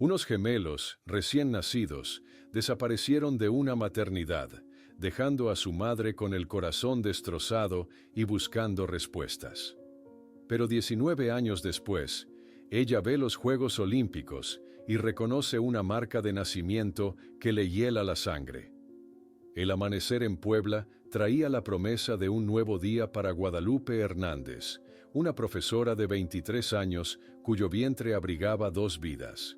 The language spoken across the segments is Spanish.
Unos gemelos, recién nacidos, desaparecieron de una maternidad, dejando a su madre con el corazón destrozado y buscando respuestas. Pero 19 años después, ella ve los Juegos Olímpicos y reconoce una marca de nacimiento que le hiela la sangre. El amanecer en Puebla traía la promesa de un nuevo día para Guadalupe Hernández, una profesora de 23 años cuyo vientre abrigaba 2 vidas.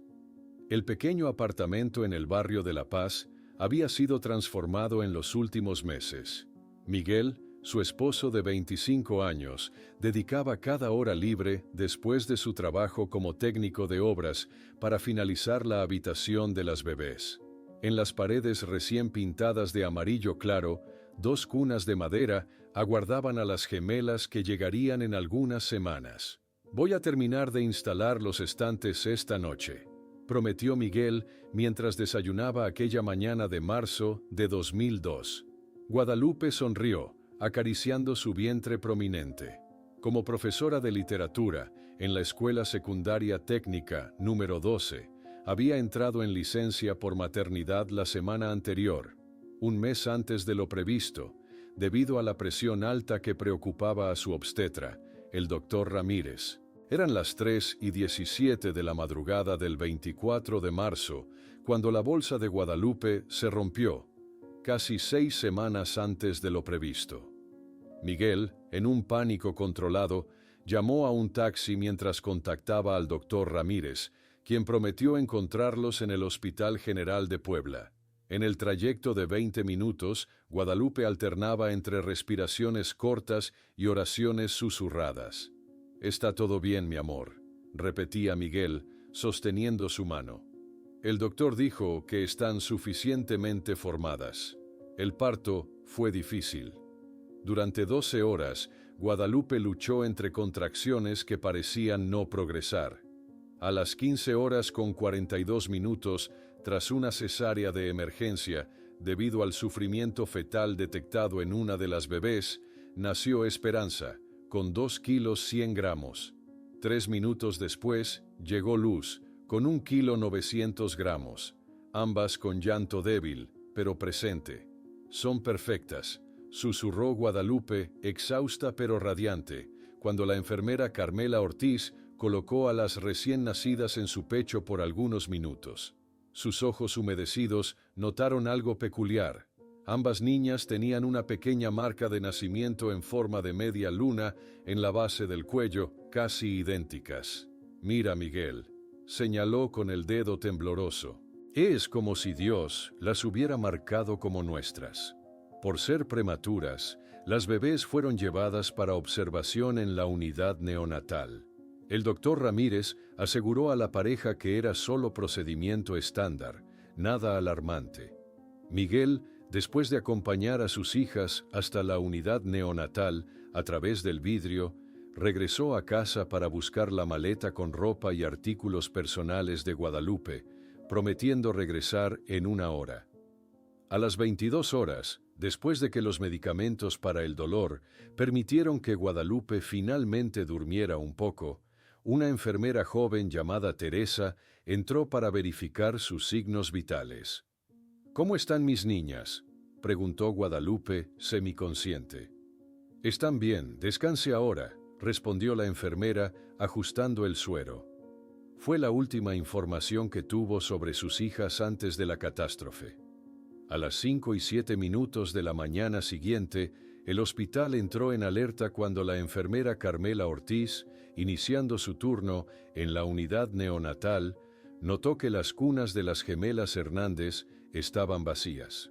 El pequeño apartamento en el barrio de La Paz había sido transformado en los últimos meses. Miguel, su esposo de 25 años, dedicaba cada hora libre después de su trabajo como técnico de obras para finalizar la habitación de las bebés. En las paredes recién pintadas de amarillo claro, 2 cunas de madera aguardaban a las gemelas que llegarían en algunas semanas. «Voy a terminar de instalar los estantes esta noche», prometió Miguel mientras desayunaba aquella mañana de marzo de 2002. Guadalupe sonrió, acariciando su vientre prominente. Como profesora de literatura en la Escuela Secundaria Técnica número 12, había entrado en licencia por maternidad la semana anterior, un mes antes de lo previsto, debido a la presión alta que preocupaba a su obstetra, el doctor Ramírez. Eran las 3:17 de la madrugada del 24 de marzo, cuando la bolsa de Guadalupe se rompió, casi 6 semanas antes de lo previsto. Miguel, en un pánico controlado, llamó a un taxi mientras contactaba al doctor Ramírez, quien prometió encontrarlos en el Hospital General de Puebla. En el trayecto de 20 minutos, Guadalupe alternaba entre respiraciones cortas y oraciones susurradas. «Está todo bien, mi amor», repetía Miguel, sosteniendo su mano. El doctor dijo que están suficientemente formadas. El parto fue difícil. Durante 12 horas, Guadalupe luchó entre contracciones que parecían no progresar. A las 15:42, tras una cesárea de emergencia, debido al sufrimiento fetal detectado en una de las bebés, nació Esperanza, con 2 kilos 100 gramos. 3 minutos después, llegó Luz, con 1,9 kilos, ambas con llanto débil, pero presente. «Son perfectas», susurró Guadalupe, exhausta pero radiante, cuando la enfermera Carmela Ortiz colocó a las recién nacidas en su pecho por algunos minutos. Sus ojos humedecidos notaron algo peculiar. Ambas niñas tenían una pequeña marca de nacimiento en forma de media luna en la base del cuello, casi idénticas. «Mira, Miguel», señaló con el dedo tembloroso. «Es como si Dios las hubiera marcado como nuestras». Por ser prematuras, las bebés fueron llevadas para observación en la unidad neonatal. El doctor Ramírez aseguró a la pareja que era solo procedimiento estándar, nada alarmante. Miguel, después de acompañar a sus hijas hasta la unidad neonatal a través del vidrio, regresó a casa para buscar la maleta con ropa y artículos personales de Guadalupe, prometiendo regresar en 1 hora. A las 22 horas, después de que los medicamentos para el dolor permitieron que Guadalupe finalmente durmiera un poco, una enfermera joven llamada Teresa entró para verificar sus signos vitales. «¿Cómo están mis niñas?», preguntó Guadalupe, semiconsciente. «Están bien, descanse ahora», respondió la enfermera, ajustando el suero. Fue la última información que tuvo sobre sus hijas antes de la catástrofe. A las 5:07 de la mañana siguiente, el hospital entró en alerta cuando la enfermera Carmela Ortiz, iniciando su turno en la unidad neonatal, notó que las cunas de las gemelas Hernández estaban vacías.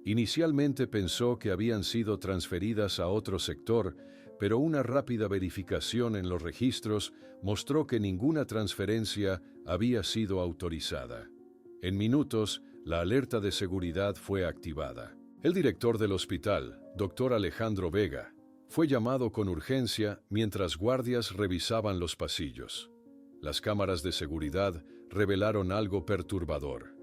Inicialmente pensó que habían sido transferidas a otro sector, pero una rápida verificación en los registros mostró que ninguna transferencia había sido autorizada. En minutos, la alerta de seguridad fue activada. El director del hospital, Dr. Alejandro Vega, fue llamado con urgencia mientras guardias revisaban los pasillos. Las cámaras de seguridad revelaron algo perturbador.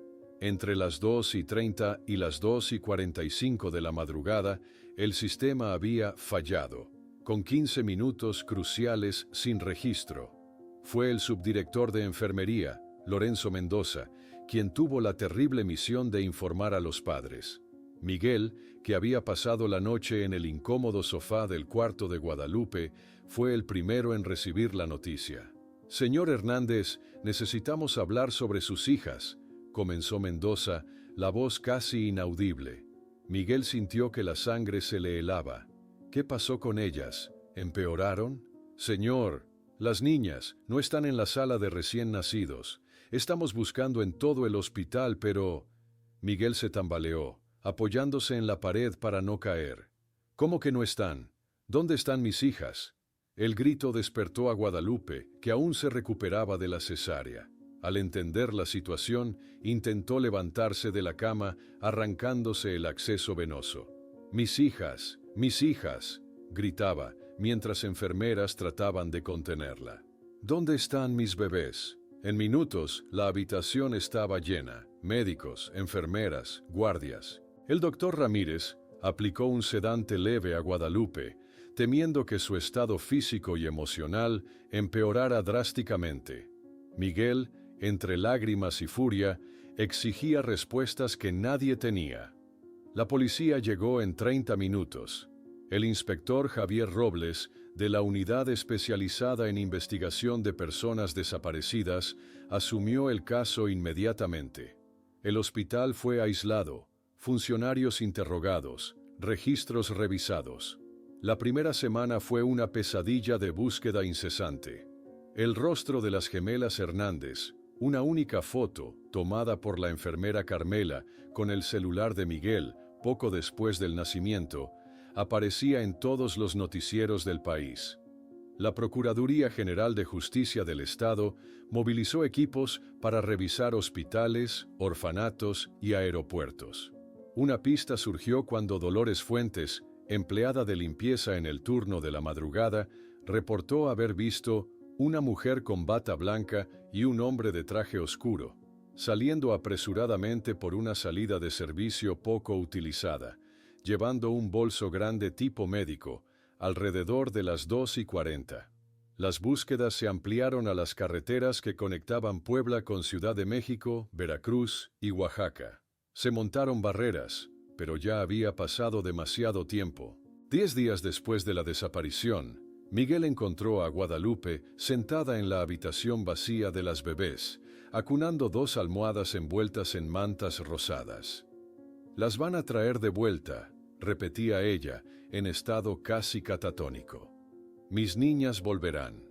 Entre las 2:30 y las 2:45 de la madrugada, el sistema había fallado, con 15 minutos cruciales sin registro. Fue el subdirector de enfermería, Lorenzo Mendoza, quien tuvo la terrible misión de informar a los padres. Miguel, que había pasado la noche en el incómodo sofá del cuarto de Guadalupe, fue el primero en recibir la noticia. «Señor Hernández, necesitamos hablar sobre sus hijas», comenzó Mendoza, la voz casi inaudible. Miguel sintió que la sangre se le helaba. «¿Qué pasó con ellas? ¿Empeoraron?» «Señor, las niñas no están en la sala de recién nacidos. Estamos buscando en todo el hospital, pero...» Miguel se tambaleó, apoyándose en la pared para no caer. «¿Cómo que no están? ¿Dónde están mis hijas?» El grito despertó a Guadalupe, que aún se recuperaba de la cesárea. Al entender la situación, intentó levantarse de la cama, arrancándose el acceso venoso. «Mis hijas, gritaba, mientras enfermeras trataban de contenerla. «¿Dónde están mis bebés?» En minutos, la habitación estaba llena. Médicos, enfermeras, guardias. El doctor Ramírez aplicó un sedante leve a Guadalupe, temiendo que su estado físico y emocional empeorara drásticamente. Miguel, entre lágrimas y furia, exigía respuestas que nadie tenía. La policía llegó en 30 minutos. El inspector Javier Robles, de la Unidad Especializada en Investigación de Personas Desaparecidas, asumió el caso inmediatamente. El hospital fue aislado, funcionarios interrogados, registros revisados. La primera semana fue una pesadilla de búsqueda incesante. El rostro de las gemelas Hernández, una única foto tomada por la enfermera Carmela con el celular de Miguel poco después del nacimiento, aparecía en todos los noticieros del país. La Procuraduría General de Justicia del Estado movilizó equipos para revisar hospitales, orfanatos y aeropuertos. Una pista surgió cuando Dolores Fuentes, empleada de limpieza en el turno de la madrugada, reportó haber visto una mujer con bata blanca y un hombre de traje oscuro, saliendo apresuradamente por una salida de servicio poco utilizada, llevando un bolso grande tipo médico, alrededor de las 2:40. Las búsquedas se ampliaron a las carreteras que conectaban Puebla con Ciudad de México, Veracruz y Oaxaca. Se montaron barreras, pero ya había pasado demasiado tiempo. 10 días después de la desaparición, Miguel encontró a Guadalupe sentada en la habitación vacía de las bebés, acunando 2 almohadas envueltas en mantas rosadas. «Las van a traer de vuelta», repetía ella, en estado casi catatónico. «Mis niñas volverán».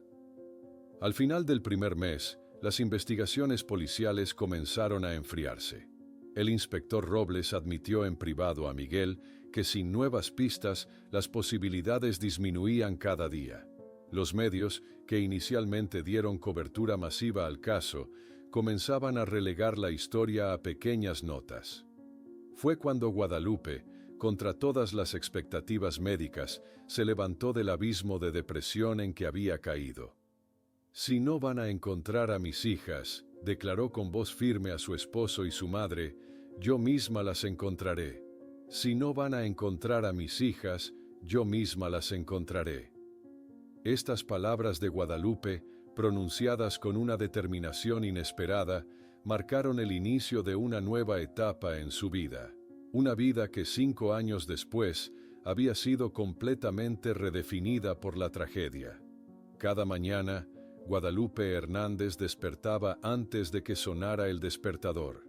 Al final del primer mes, las investigaciones policiales comenzaron a enfriarse. El inspector Robles admitió en privado a Miguel que sin nuevas pistas, las posibilidades disminuían cada día. Los medios, que inicialmente dieron cobertura masiva al caso, comenzaban a relegar la historia a pequeñas notas. Fue cuando Guadalupe, contra todas las expectativas médicas, se levantó del abismo de depresión en que había caído. «Si no van a encontrar a mis hijas», declaró con voz firme a su esposo y su madre, «yo misma las encontraré. Si no van a encontrar a mis hijas, yo misma las encontraré». Estas palabras de Guadalupe, pronunciadas con una determinación inesperada, marcaron el inicio de una nueva etapa en su vida. Una vida que 5 años después había sido completamente redefinida por la tragedia. Cada mañana, Guadalupe Hernández despertaba antes de que sonara el despertador.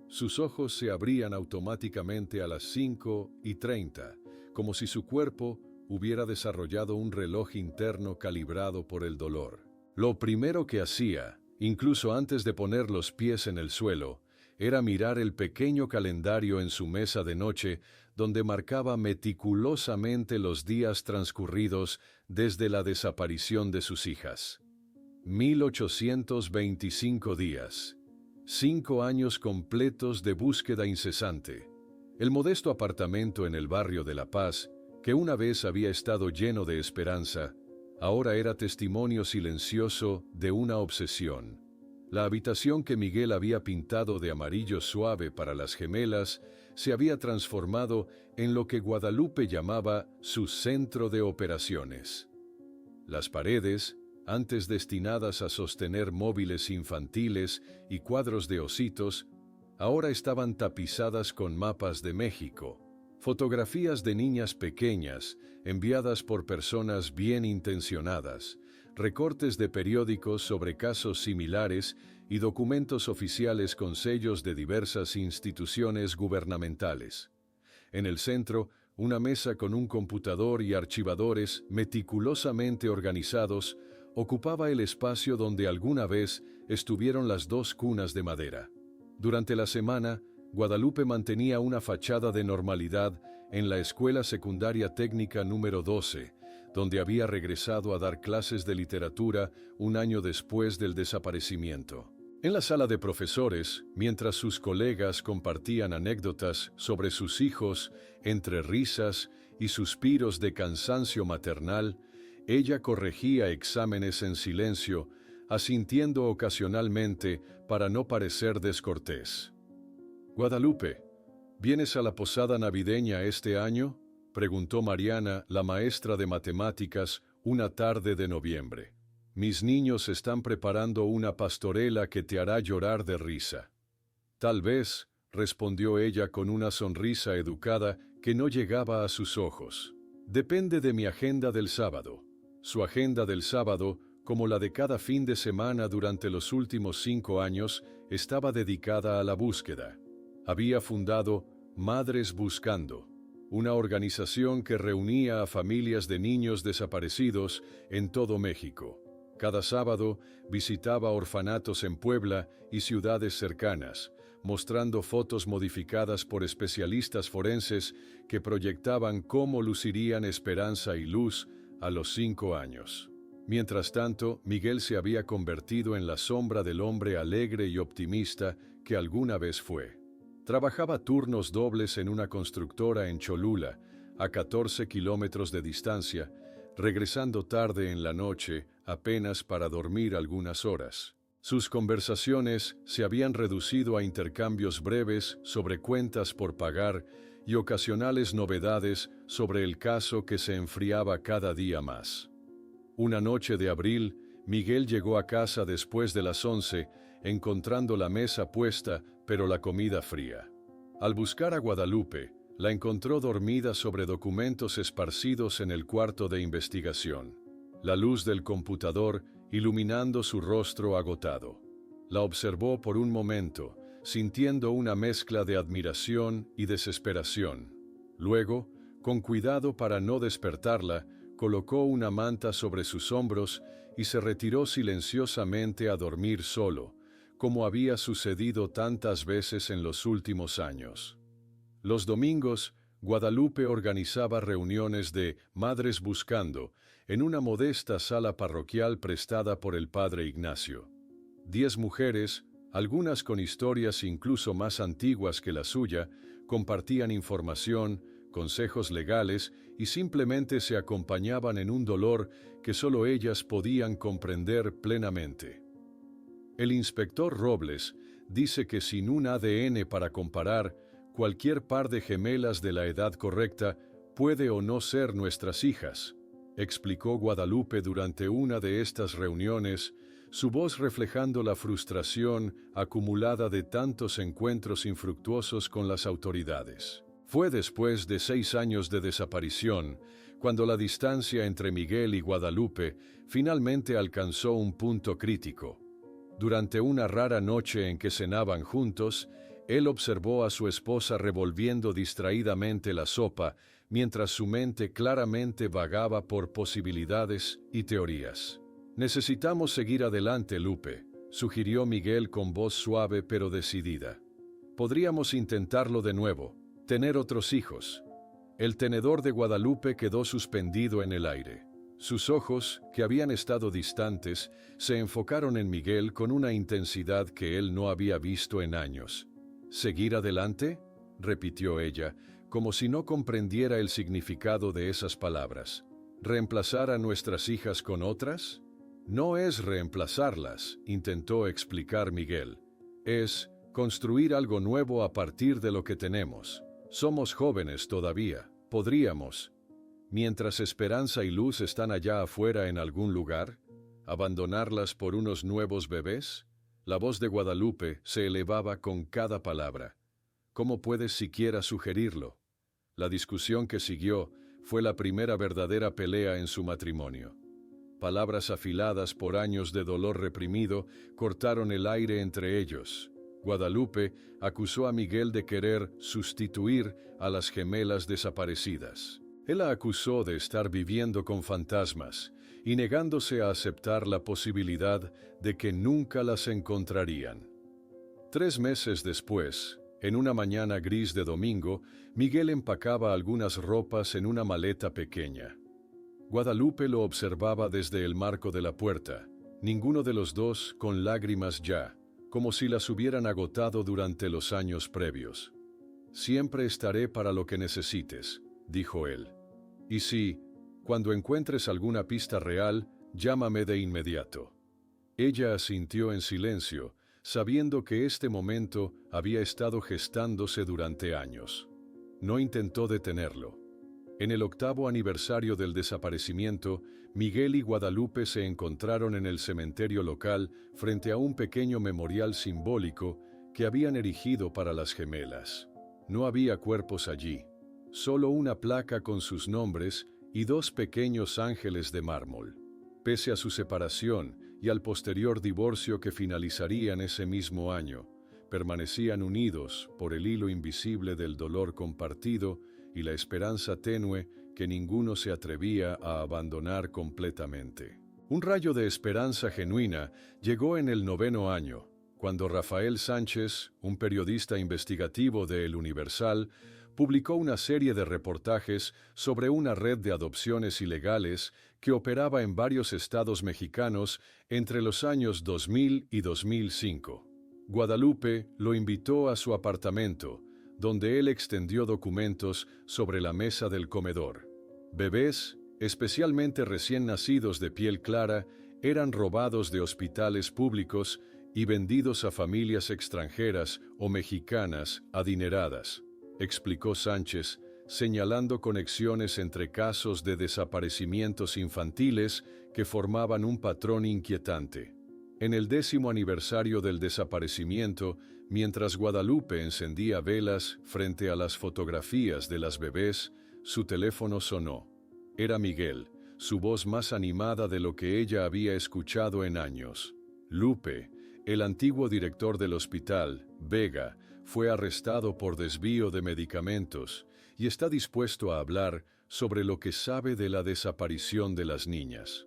Sus ojos se abrían automáticamente a las 5:30, como si su cuerpo hubiera desarrollado un reloj interno calibrado por el dolor. Lo primero que hacía, incluso antes de poner los pies en el suelo, era mirar el pequeño calendario en su mesa de noche, donde marcaba meticulosamente los días transcurridos desde la desaparición de sus hijas. 1825 días. 5 años completos de búsqueda incesante. El modesto apartamento en el barrio de La Paz, que una vez había estado lleno de esperanza, ahora era testimonio silencioso de una obsesión. La habitación que Miguel había pintado de amarillo suave para las gemelas se había transformado en lo que Guadalupe llamaba su centro de operaciones. Las paredes, antes destinadas a sostener móviles infantiles y cuadros de ositos, ahora estaban tapizadas con mapas de México, fotografías de niñas pequeñas enviadas por personas bien intencionadas, recortes de periódicos sobre casos similares y documentos oficiales con sellos de diversas instituciones gubernamentales. En el centro, una mesa con un computador y archivadores meticulosamente organizados ocupaba el espacio donde alguna vez estuvieron las dos cunas de madera. Durante la semana, Guadalupe mantenía una fachada de normalidad en la Escuela Secundaria Técnica número 12, donde había regresado a dar clases de literatura un año después del desaparecimiento. En la sala de profesores, mientras sus colegas compartían anécdotas sobre sus hijos, entre risas y suspiros de cansancio maternal, ella corregía exámenes en silencio, asintiendo ocasionalmente para no parecer descortés. «Guadalupe, ¿vienes a la posada navideña este año?», preguntó Mariana, la maestra de matemáticas, una tarde de noviembre. «Mis niños están preparando una pastorela que te hará llorar de risa». «Tal vez», respondió ella con una sonrisa educada que no llegaba a sus ojos. «Depende de mi agenda del sábado». Su agenda del sábado, como la de cada fin de semana durante los últimos 5 años, estaba dedicada a la búsqueda. Había fundado Madres Buscando, una organización que reunía a familias de niños desaparecidos en todo México. Cada sábado visitaba orfanatos en Puebla y ciudades cercanas, mostrando fotos modificadas por especialistas forenses que proyectaban cómo lucirían esperanza y luz a los 5 años. Mientras tanto, Miguel se había convertido en la sombra del hombre alegre y optimista que alguna vez fue. Trabajaba turnos dobles en una constructora en Cholula, a 14 kilómetros de distancia, regresando tarde en la noche apenas para dormir algunas horas. Sus conversaciones se habían reducido a intercambios breves sobre cuentas por pagar y ocasionales novedades sobre el caso que se enfriaba cada día más. Una noche de abril, Miguel llegó a casa después de las 11, encontrando la mesa puesta, pero la comida fría. Al buscar a Guadalupe, la encontró dormida sobre documentos esparcidos en el cuarto de investigación, la luz del computador iluminando su rostro agotado. La observó por un momento, sintiendo una mezcla de admiración y desesperación. Luego, con cuidado para no despertarla, colocó una manta sobre sus hombros y se retiró silenciosamente a dormir solo, como había sucedido tantas veces en los últimos años. Los domingos, Guadalupe organizaba reuniones de Madres Buscando en una modesta sala parroquial prestada por el padre Ignacio. 10 mujeres, algunas con historias incluso más antiguas que la suya, compartían información, consejos legales y simplemente se acompañaban en un dolor que solo ellas podían comprender plenamente. El inspector Robles dice que sin un ADN para comparar, cualquier par de gemelas de la edad correcta puede o no ser nuestras hijas, explicó Guadalupe durante una de estas reuniones, su voz reflejando la frustración acumulada de tantos encuentros infructuosos con las autoridades. Fue después de 6 años de desaparición, cuando la distancia entre Miguel y Guadalupe finalmente alcanzó un punto crítico. Durante una rara noche en que cenaban juntos, él observó a su esposa revolviendo distraídamente la sopa, mientras su mente claramente vagaba por posibilidades y teorías. «Necesitamos seguir adelante, Lupe», sugirió Miguel con voz suave pero decidida. «Podríamos intentarlo de nuevo, tener otros hijos». El tenedor de Guadalupe quedó suspendido en el aire. Sus ojos, que habían estado distantes, se enfocaron en Miguel con una intensidad que él no había visto en años. «¿Seguir adelante?», repitió ella, como si no comprendiera el significado de esas palabras. «¿Reemplazar a nuestras hijas con otras?». «No es reemplazarlas», intentó explicar Miguel. «Es construir algo nuevo a partir de lo que tenemos. Somos jóvenes todavía. Podríamos. Mientras esperanza y luz están allá afuera en algún lugar». ¿Abandonarlas por unos nuevos bebés? La voz de Guadalupe se elevaba con cada palabra. ¿Cómo puedes siquiera sugerirlo? La discusión que siguió fue la primera verdadera pelea en su matrimonio. Palabras afiladas por años de dolor reprimido cortaron el aire entre ellos. Guadalupe acusó a Miguel de querer sustituir a las gemelas desaparecidas. Él la acusó de estar viviendo con fantasmas y negándose a aceptar la posibilidad de que nunca las encontrarían. 3 meses después, en una mañana gris de domingo, Miguel empacaba algunas ropas en una maleta pequeña. Guadalupe lo observaba desde el marco de la puerta, ninguno de los dos con lágrimas ya, como si las hubieran agotado durante los años previos. «Siempre estaré para lo que necesites», dijo él. «Y si, cuando encuentres alguna pista real, llámame de inmediato». Ella asintió en silencio, sabiendo que este momento había estado gestándose durante años. No intentó detenerlo. En el 8º aniversario del desaparecimiento, Miguel y Guadalupe se encontraron en el cementerio local frente a un pequeño memorial simbólico que habían erigido para las gemelas. No había cuerpos allí, solo una placa con sus nombres y 2 pequeños ángeles de mármol. Pese a su separación y al posterior divorcio que finalizarían ese mismo año, permanecían unidos por el hilo invisible del dolor compartido y la esperanza tenue que ninguno se atrevía a abandonar completamente. Un rayo de esperanza genuina llegó en el 9º año, cuando Rafael Sánchez, un periodista investigativo de El Universal, publicó una serie de reportajes sobre una red de adopciones ilegales que operaba en varios estados mexicanos entre los años 2000 y 2005. Guadalupe lo invitó a su apartamento, donde él extendió documentos sobre la mesa del comedor. Bebés, especialmente recién nacidos de piel clara, eran robados de hospitales públicos y vendidos a familias extranjeras o mexicanas adineradas, explicó Sánchez, señalando conexiones entre casos de desaparecimientos infantiles que formaban un patrón inquietante. En el 10º aniversario del desaparecimiento, mientras Guadalupe encendía velas frente a las fotografías de las bebés, su teléfono sonó. Era Miguel, su voz más animada de lo que ella había escuchado en años. Lupe, el antiguo director del hospital, Vega, fue arrestado por desvío de medicamentos y está dispuesto a hablar sobre lo que sabe de la desaparición de las niñas.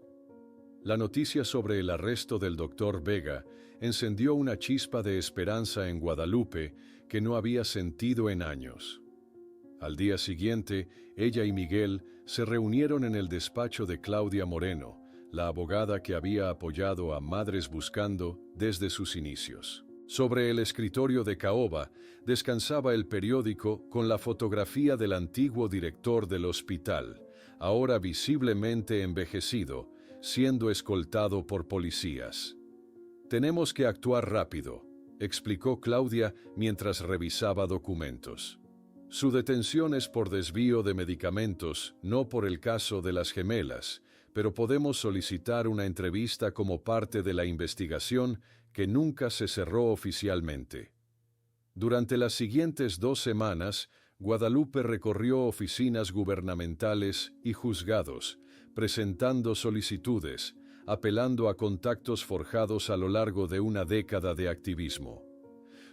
La noticia sobre el arresto del doctor Vega encendió una chispa de esperanza en Guadalupe que no había sentido en años. Al día siguiente, ella y Miguel se reunieron en el despacho de Claudia Moreno, la abogada que había apoyado a Madres Buscando desde sus inicios. Sobre el escritorio de caoba descansaba el periódico con la fotografía del antiguo director del hospital, ahora visiblemente envejecido, siendo escoltado por policías. «Tenemos que actuar rápido», explicó Claudia mientras revisaba documentos. «Su detención es por desvío de medicamentos, no por el caso de las gemelas, pero podemos solicitar una entrevista como parte de la investigación que nunca se cerró oficialmente». Durante las siguientes 2 semanas, Guadalupe recorrió oficinas gubernamentales y juzgados, presentando solicitudes, apelando a contactos forjados a lo largo de una década de activismo.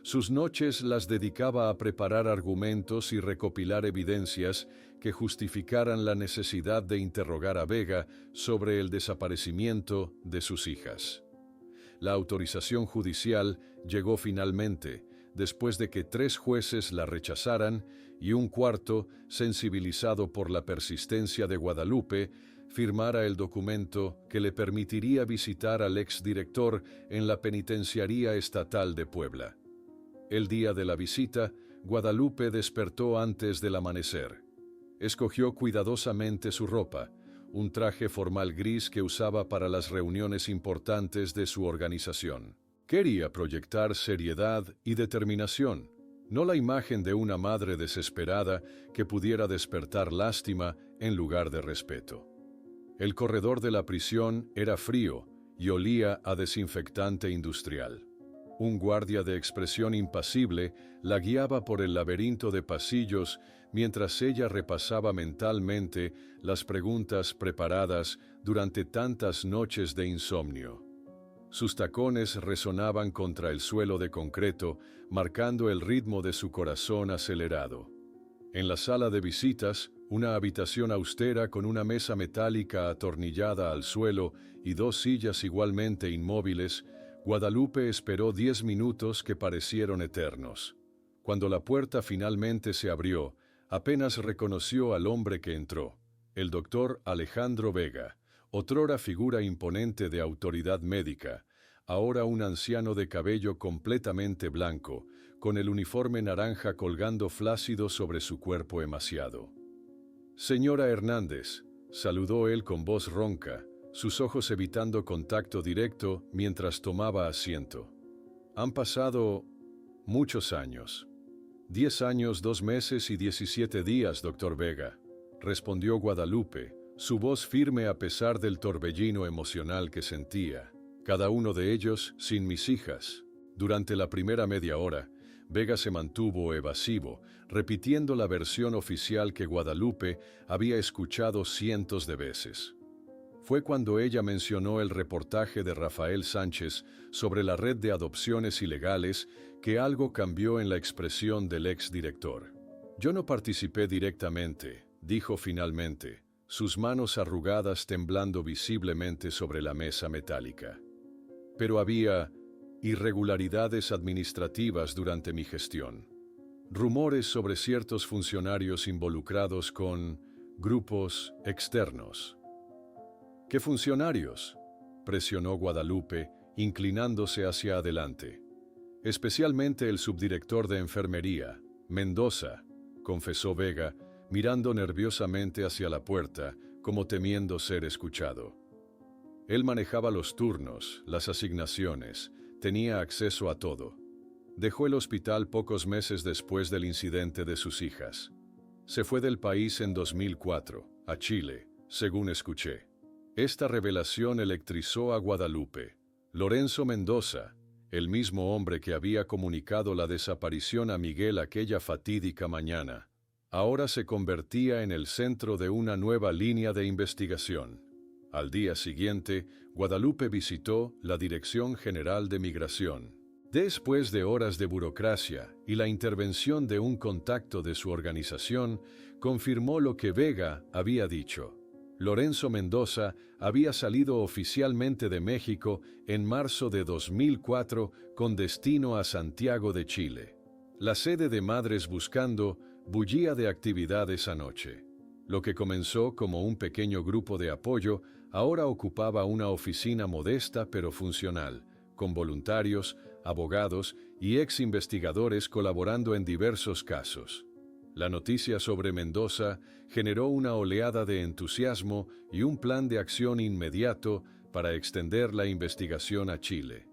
Sus noches las dedicaba a preparar argumentos y recopilar evidencias que justificaran la necesidad de interrogar a Vega sobre el desaparecimiento de sus hijas. La autorización judicial llegó finalmente, después de que 3 jueces la rechazaran y un cuarto, sensibilizado por la persistencia de Guadalupe, firmara el documento que le permitiría visitar al exdirector en la Penitenciaría Estatal de Puebla. El día de la visita, Guadalupe despertó antes del amanecer. Escogió cuidadosamente su ropa, un traje formal gris que usaba para las reuniones importantes de su organización. Quería proyectar seriedad y determinación, no la imagen de una madre desesperada que pudiera despertar lástima en lugar de respeto. El corredor de la prisión era frío y olía a desinfectante industrial. Un guardia de expresión impasible la guiaba por el laberinto de pasillos mientras ella repasaba mentalmente las preguntas preparadas durante tantas noches de insomnio. Sus tacones resonaban contra el suelo de concreto, marcando el ritmo de su corazón acelerado. En la sala de visitas, una habitación austera con una mesa metálica atornillada al suelo y 2 sillas igualmente inmóviles, Guadalupe esperó 10 minutos que parecieron eternos. Cuando la puerta finalmente se abrió, apenas reconoció al hombre que entró, el doctor Alejandro Vega, otrora figura imponente de autoridad médica, ahora un anciano de cabello completamente blanco, con el uniforme naranja colgando flácido sobre su cuerpo emaciado. «Señora Hernández», saludó él con voz ronca, sus ojos evitando contacto directo mientras tomaba asiento. «Han pasado muchos años». 10 años, 2 meses y 17 días, doctor Vega, respondió Guadalupe, su voz firme a pesar del torbellino emocional que sentía. «Cada uno de ellos sin mis hijas». Durante la primera media hora, Vega se mantuvo evasivo, repitiendo la versión oficial que Guadalupe había escuchado cientos de veces. Fue cuando ella mencionó el reportaje de Rafael Sánchez sobre la red de adopciones ilegales que algo cambió en la expresión del exdirector. «Yo no participé directamente», dijo finalmente, sus manos arrugadas temblando visiblemente sobre la mesa metálica. «Pero había irregularidades administrativas durante mi gestión. Rumores sobre ciertos funcionarios involucrados con grupos externos». «¿Qué funcionarios?», presionó Guadalupe, inclinándose hacia adelante. «Especialmente el subdirector de enfermería, Mendoza», confesó Vega, mirando nerviosamente hacia la puerta, como temiendo ser escuchado. Él manejaba los turnos, las asignaciones, tenía acceso a todo. Dejó el hospital pocos meses después del incidente de sus hijas. Se fue del país en 2004, a Chile, según escuché. Esta revelación electrizó a Guadalupe. Lorenzo Mendoza, el mismo hombre que había comunicado la desaparición a Miguel aquella fatídica mañana, ahora se convertía en el centro de una nueva línea de investigación. Al día siguiente, Guadalupe visitó la Dirección General de Migración. Después de horas de burocracia y la intervención de un contacto de su organización, confirmó lo que Vega había dicho. Lorenzo Mendoza había salido oficialmente de México en marzo de 2004 con destino a Santiago de Chile. La sede de Madres Buscando bullía de actividades anoche. Lo que comenzó como un pequeño grupo de apoyo ahora ocupaba una oficina modesta pero funcional, con voluntarios, abogados y ex-investigadores colaborando en diversos casos. La noticia sobre Mendoza generó una oleada de entusiasmo y un plan de acción inmediato para extender la investigación a Chile.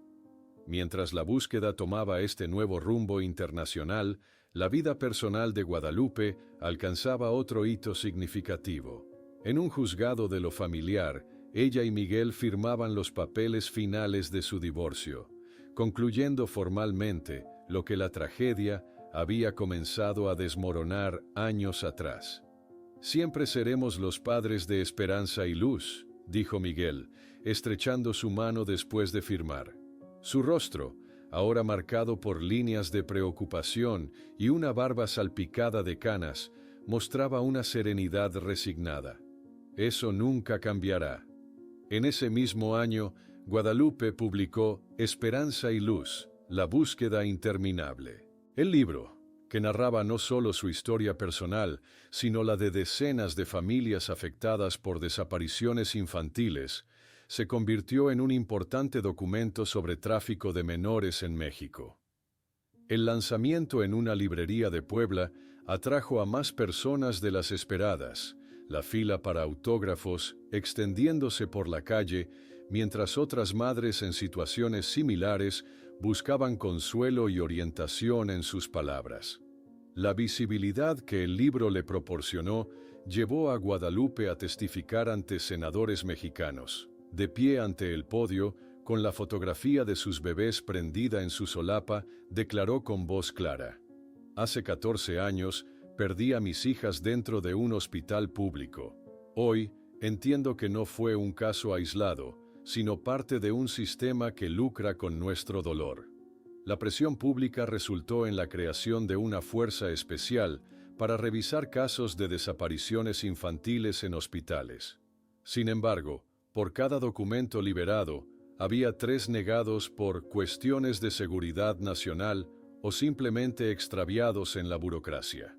Mientras la búsqueda tomaba este nuevo rumbo internacional, la vida personal de Guadalupe alcanzaba otro hito significativo. En un juzgado de lo familiar, ella y Miguel firmaban los papeles finales de su divorcio, concluyendo formalmente lo que la tragedia había comenzado a desmoronar años atrás. «Siempre seremos los padres de esperanza y luz», dijo Miguel, estrechando su mano después de firmar. Su rostro, ahora marcado por líneas de preocupación y una barba salpicada de canas, mostraba una serenidad resignada. «Eso nunca cambiará». En ese mismo año, Guadalupe publicó Esperanza y Luz, la búsqueda interminable. El libro, que narraba no solo su historia personal, sino la de decenas de familias afectadas por desapariciones infantiles, se convirtió en un importante documento sobre tráfico de menores en México. El lanzamiento en una librería de Puebla atrajo a más personas de las esperadas, la fila para autógrafos extendiéndose por la calle, mientras otras madres en situaciones similares buscaban consuelo y orientación en sus palabras. La visibilidad que el libro le proporcionó llevó a Guadalupe a testificar ante senadores mexicanos, De pie ante el podio, con la fotografía de sus bebés prendida en su solapa, declaró con voz clara: «Hace 14 años, perdí a mis hijas dentro de un hospital público. Hoy, entiendo que no fue un caso aislado, sino parte de un sistema que lucra con nuestro dolor». La presión pública resultó en la creación de una fuerza especial para revisar casos de desapariciones infantiles en hospitales. Sin embargo, por cada documento liberado, había 3 negados por cuestiones de seguridad nacional o simplemente extraviados en la burocracia.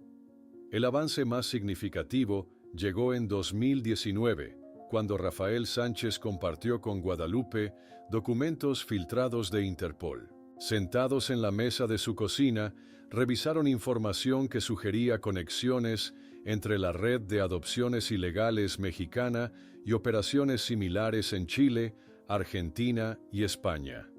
El avance más significativo llegó en 2019, cuando Rafael Sánchez compartió con Guadalupe documentos filtrados de Interpol. Sentados en la mesa de su cocina, revisaron información que sugería conexiones entre la red de adopciones ilegales mexicana y operaciones similares en Chile, Argentina y España.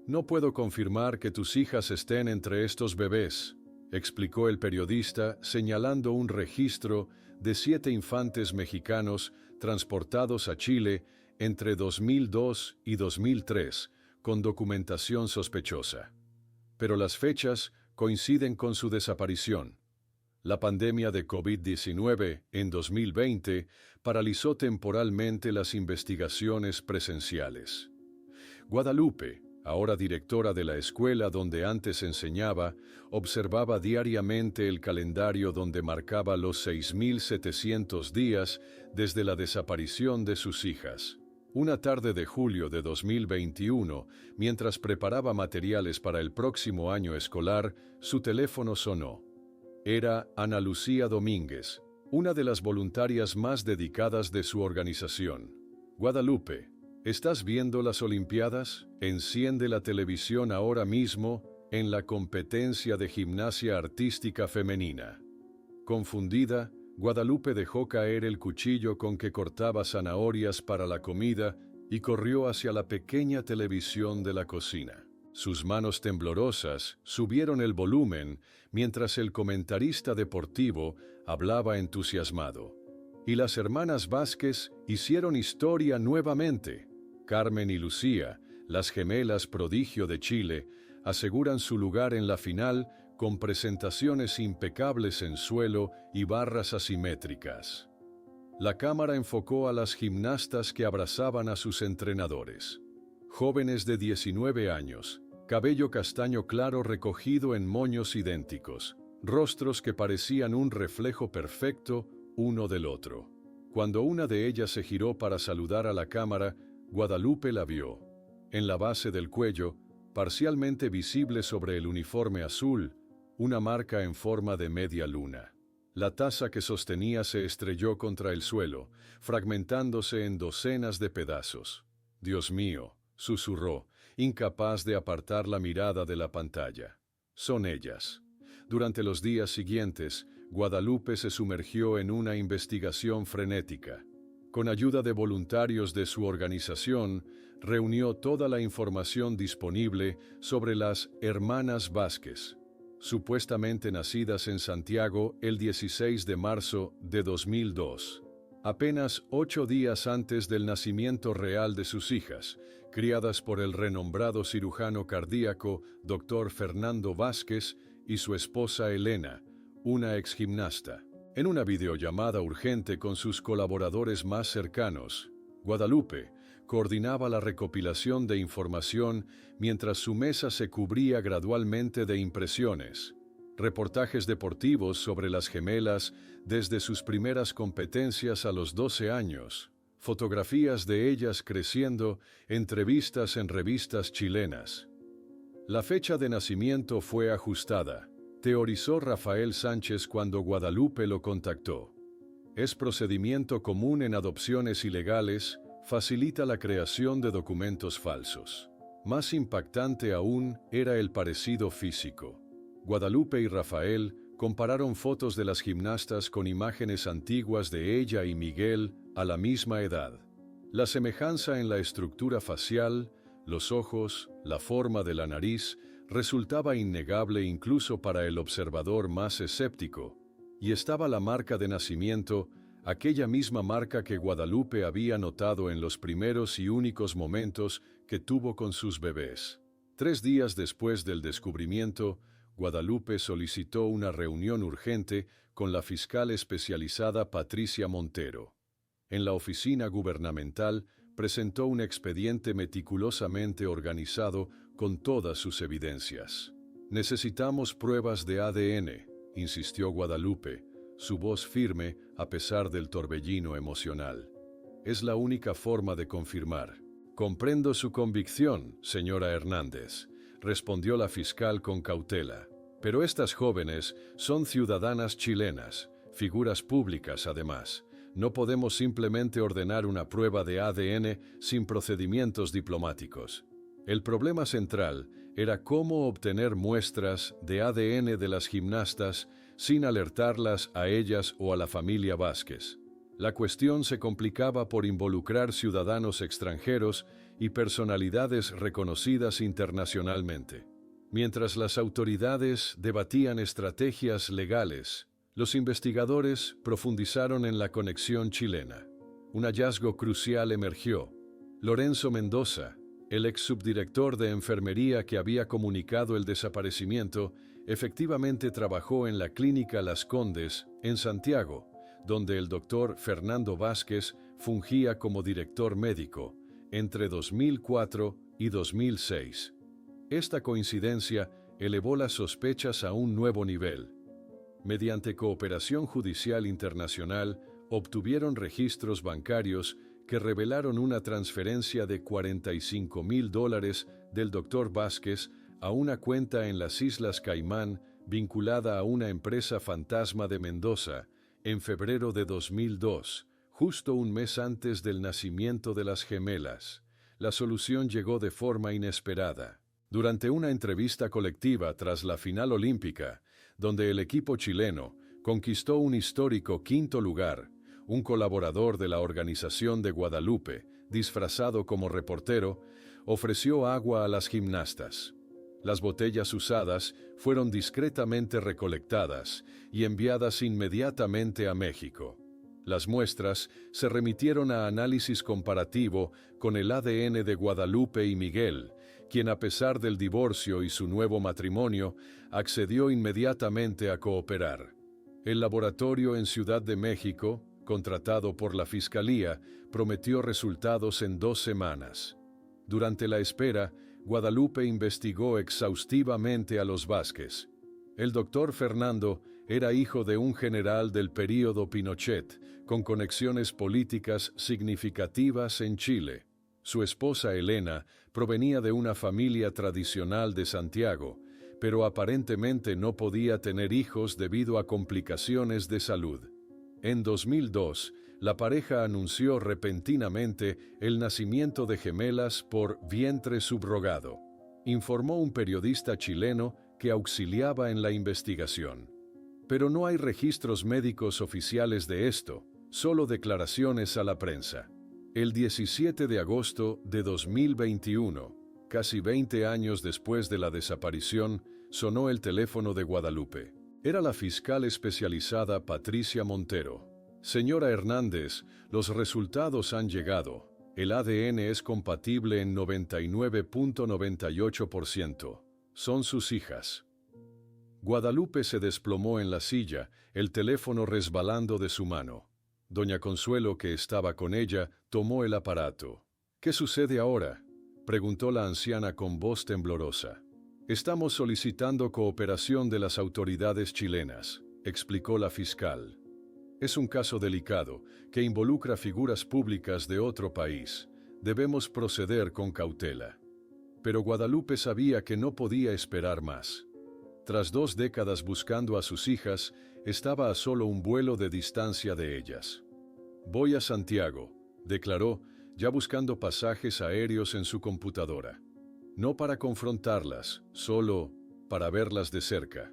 «No puedo confirmar que tus hijas estén entre estos bebés», explicó el periodista, señalando un registro de 7 infantes mexicanos transportados a Chile entre 2002 y 2003, con documentación sospechosa. Pero las fechas coinciden con su desaparición. La pandemia de COVID-19 en 2020 paralizó temporalmente las investigaciones presenciales. Guadalupe, ahora directora de la escuela donde antes enseñaba, observaba diariamente el calendario donde marcaba los 6.700 días desde la desaparición de sus hijas. Una tarde de julio de 2021, mientras preparaba materiales para el próximo año escolar, su teléfono sonó. Era Ana Lucía Domínguez, una de las voluntarias más dedicadas de su organización. «Guadalupe, ¿estás viendo las Olimpiadas? Enciende la televisión ahora mismo en la competencia de gimnasia artística femenina». Confundida, Guadalupe dejó caer el cuchillo con que cortaba zanahorias para la comida y corrió hacia la pequeña televisión de la cocina. Sus manos temblorosas subieron el volumen mientras el comentarista deportivo hablaba entusiasmado. Y las hermanas Vázquez hicieron historia nuevamente. Carmen y Lucía, las gemelas prodigio de Chile, aseguran su lugar en la final con presentaciones impecables en suelo y barras asimétricas. La cámara enfocó a las gimnastas que abrazaban a sus entrenadores. Jóvenes de 19 años, cabello castaño claro recogido en moños idénticos, rostros que parecían un reflejo perfecto uno del otro. Cuando una de ellas se giró para saludar a la cámara, Guadalupe la vio. En la base del cuello, parcialmente visible sobre el uniforme azul, una marca en forma de media luna. La taza que sostenía se estrelló contra el suelo, fragmentándose en docenas de pedazos. «Dios mío», susurró, incapaz de apartar la mirada de la pantalla. «Son ellas». Durante los días siguientes, Guadalupe se sumergió en una investigación frenética. Con ayuda de voluntarios de su organización, reunió toda la información disponible sobre las hermanas Vázquez, supuestamente nacidas en Santiago el 16 de marzo de 2002, apenas 8 días antes del nacimiento real de sus hijas, criadas por el renombrado cirujano cardíaco Dr. Fernando Vázquez y su esposa Elena, una exgimnasta. En una videollamada urgente con sus colaboradores más cercanos, Guadalupe coordinaba la recopilación de información mientras su mesa se cubría gradualmente de impresiones, reportajes deportivos sobre las gemelas desde sus primeras competencias a los 12 años, fotografías de ellas creciendo, entrevistas en revistas chilenas. La fecha de nacimiento fue ajustada, teorizó Rafael Sánchez cuando Guadalupe lo contactó. Es procedimiento común en adopciones ilegales, facilita la creación de documentos falsos. Más impactante aún era el parecido físico. Guadalupe y Rafael compararon fotos de las gimnastas con imágenes antiguas de ella y Miguel a la misma edad. La semejanza en la estructura facial, los ojos, la forma de la nariz, resultaba innegable incluso para el observador más escéptico, y estaba la marca de nacimiento aquella misma marca que Guadalupe había notado en los primeros y únicos momentos que tuvo con sus bebés. 3 días después del descubrimiento, Guadalupe solicitó una reunión urgente con la fiscal especializada Patricia Montero. En la oficina gubernamental presentó un expediente meticulosamente organizado con todas sus evidencias. «Necesitamos pruebas de ADN», insistió Guadalupe, su voz firme a pesar del torbellino emocional. «Es la única forma de confirmar». «Comprendo su convicción, señora Hernández», respondió la fiscal con cautela. «Pero estas jóvenes son ciudadanas chilenas, figuras públicas además. No podemos simplemente ordenar una prueba de ADN sin procedimientos diplomáticos». El problema central era cómo obtener muestras de ADN de las gimnastas sin alertarlas a ellas o a la familia Vázquez. La cuestión se complicaba por involucrar ciudadanos extranjeros y personalidades reconocidas internacionalmente. Mientras las autoridades debatían estrategias legales, los investigadores profundizaron en la conexión chilena. Un hallazgo crucial emergió. Lorenzo Mendoza, el ex subdirector de enfermería que había comunicado el desaparecimiento, efectivamente trabajó en la clínica Las Condes, en Santiago, donde el doctor Fernando Vázquez fungía como director médico entre 2004 y 2006. Esta coincidencia elevó las sospechas a un nuevo nivel. Mediante cooperación judicial internacional, obtuvieron registros bancarios que revelaron una transferencia de $45,000 del Dr. Vázquez a una cuenta en las Islas Caimán vinculada a una empresa fantasma de Mendoza en febrero de 2002, justo un mes antes del nacimiento de las gemelas. La solución llegó de forma inesperada. Durante una entrevista colectiva tras la final olímpica, donde el equipo chileno conquistó un histórico 5º lugar, un colaborador de la organización de Guadalupe, disfrazado como reportero, ofreció agua a las gimnastas. Las botellas usadas fueron discretamente recolectadas y enviadas inmediatamente a México. Las muestras se remitieron a análisis comparativo con el ADN de Guadalupe y Miguel, quien a pesar del divorcio y su nuevo matrimonio, accedió inmediatamente a cooperar. El laboratorio en Ciudad de México, contratado por la Fiscalía, prometió resultados en 2 semanas. Durante la espera, Guadalupe investigó exhaustivamente a los Vázquez. El doctor Fernando era hijo de un general del período Pinochet, con conexiones políticas significativas en Chile. Su esposa Elena provenía de una familia tradicional de Santiago, pero aparentemente no podía tener hijos debido a complicaciones de salud. En 2002, la pareja anunció repentinamente el nacimiento de gemelas por vientre subrogado, informó un periodista chileno que auxiliaba en la investigación. Pero no hay registros médicos oficiales de esto, solo declaraciones a la prensa. El 17 de agosto de 2021, casi 20 años después de la desaparición, sonó el teléfono de Guadalupe. Era la fiscal especializada Patricia Montero. «Señora Hernández, los resultados han llegado. El ADN es compatible en 99.98%. Son sus hijas». Guadalupe se desplomó en la silla, el teléfono resbalando de su mano. Doña Consuelo, que estaba con ella, tomó el aparato. «¿Qué sucede ahora?», preguntó la anciana con voz temblorosa. «Estamos solicitando cooperación de las autoridades chilenas», explicó la fiscal. «Es un caso delicado, que involucra figuras públicas de otro país. Debemos proceder con cautela». Pero Guadalupe sabía que no podía esperar más. Tras 2 décadas buscando a sus hijas, estaba a solo un vuelo de distancia de ellas. «Voy a Santiago», declaró, ya buscando pasajes aéreos en su computadora. No para confrontarlas, solo para verlas de cerca.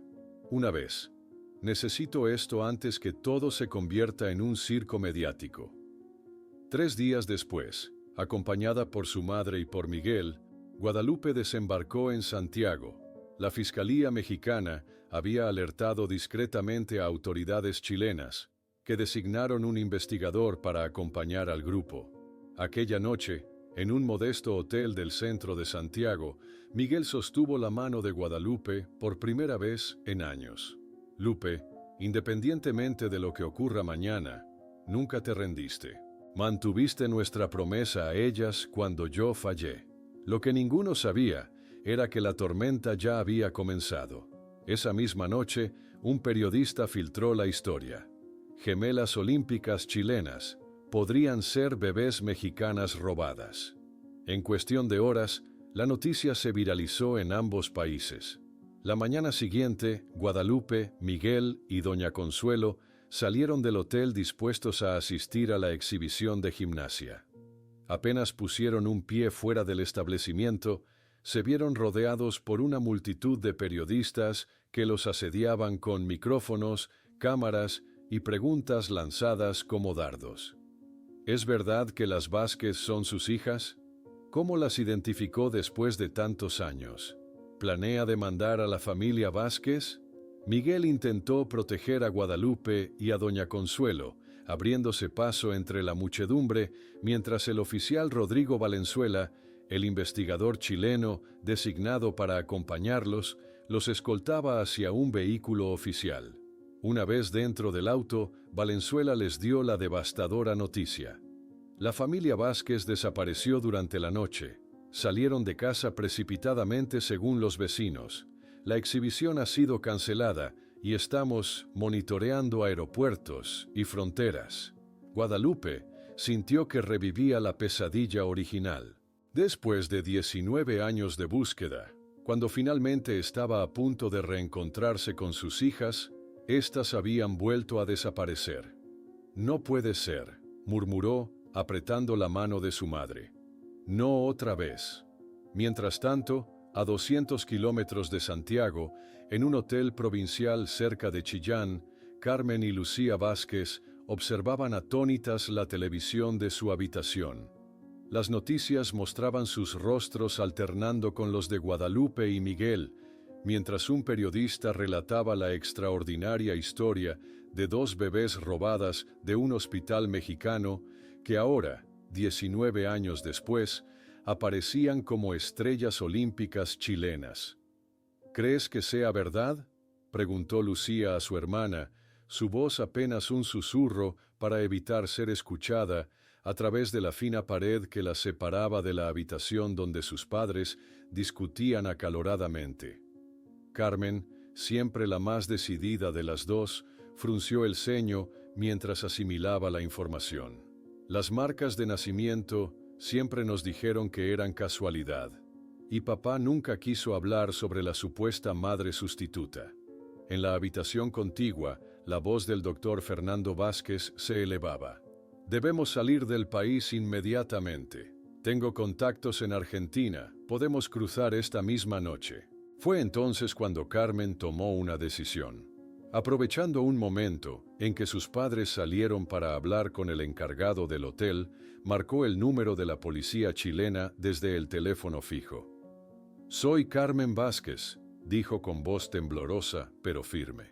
Una vez. Necesito esto antes que todo se convierta en un circo mediático. 3 días después, acompañada por su madre y por Miguel, Guadalupe desembarcó en Santiago. La Fiscalía mexicana había alertado discretamente a autoridades chilenas, que designaron un investigador para acompañar al grupo. Aquella noche, en un modesto hotel del centro de Santiago, Miguel sostuvo la mano de Guadalupe por primera vez en años. Lupe, independientemente de lo que ocurra mañana, nunca te rendiste. Mantuviste nuestra promesa a ellas cuando yo fallé. Lo que ninguno sabía era que la tormenta ya había comenzado. Esa misma noche, un periodista filtró la historia. Gemelas olímpicas chilenas podrían ser bebés mexicanas robadas. En cuestión de horas, la noticia se viralizó en ambos países. La mañana siguiente, Guadalupe, Miguel y doña Consuelo salieron del hotel dispuestos a asistir a la exhibición de gimnasia. Apenas pusieron un pie fuera del establecimiento, se vieron rodeados por una multitud de periodistas que los asediaban con micrófonos, cámaras y preguntas lanzadas como dardos. ¿Es verdad que las Vázquez son sus hijas? ¿Cómo las identificó después de tantos años? ¿Planea demandar a la familia Vázquez? Miguel intentó proteger a Guadalupe y a doña Consuelo, abriéndose paso entre la muchedumbre, mientras el oficial Rodrigo Valenzuela, el investigador chileno designado para acompañarlos, los escoltaba hacia un vehículo oficial. Una vez dentro del auto, Valenzuela les dio la devastadora noticia. La familia Vázquez desapareció durante la noche. Salieron de casa precipitadamente según los vecinos. La exhibición ha sido cancelada y estamos monitoreando aeropuertos y fronteras. Guadalupe sintió que revivía la pesadilla original. Después de 19 años de búsqueda, cuando finalmente estaba a punto de reencontrarse con sus hijas, éstas habían vuelto a desaparecer. No puede ser, murmuró, apretando la mano de su madre. No otra vez. Mientras tanto, a 200 kilómetros de Santiago, en un hotel provincial cerca de Chillán, Carmen y Lucía Vázquez observaban atónitas la televisión de su habitación. Las noticias mostraban sus rostros alternando con los de Guadalupe y Miguel, mientras un periodista relataba la extraordinaria historia de dos bebés robadas de un hospital mexicano que ahora, 19 años después, aparecían como estrellas olímpicas chilenas. ¿Crees que sea verdad?, preguntó Lucía a su hermana, su voz apenas un susurro para evitar ser escuchada a través de la fina pared que la separaba de la habitación donde sus padres discutían acaloradamente. Carmen, siempre la más decidida de las dos, frunció el ceño mientras asimilaba la información. Las marcas de nacimiento siempre nos dijeron que eran casualidad, y papá nunca quiso hablar sobre la supuesta madre sustituta. En la habitación contigua, la voz del doctor Fernando Vázquez se elevaba. Debemos salir del país inmediatamente. Tengo contactos en Argentina, podemos cruzar esta misma noche. Fue entonces cuando Carmen tomó una decisión. Aprovechando un momento en que sus padres salieron para hablar con el encargado del hotel, marcó el número de la policía chilena desde el teléfono fijo. «Soy Carmen Vázquez», dijo con voz temblorosa pero firme.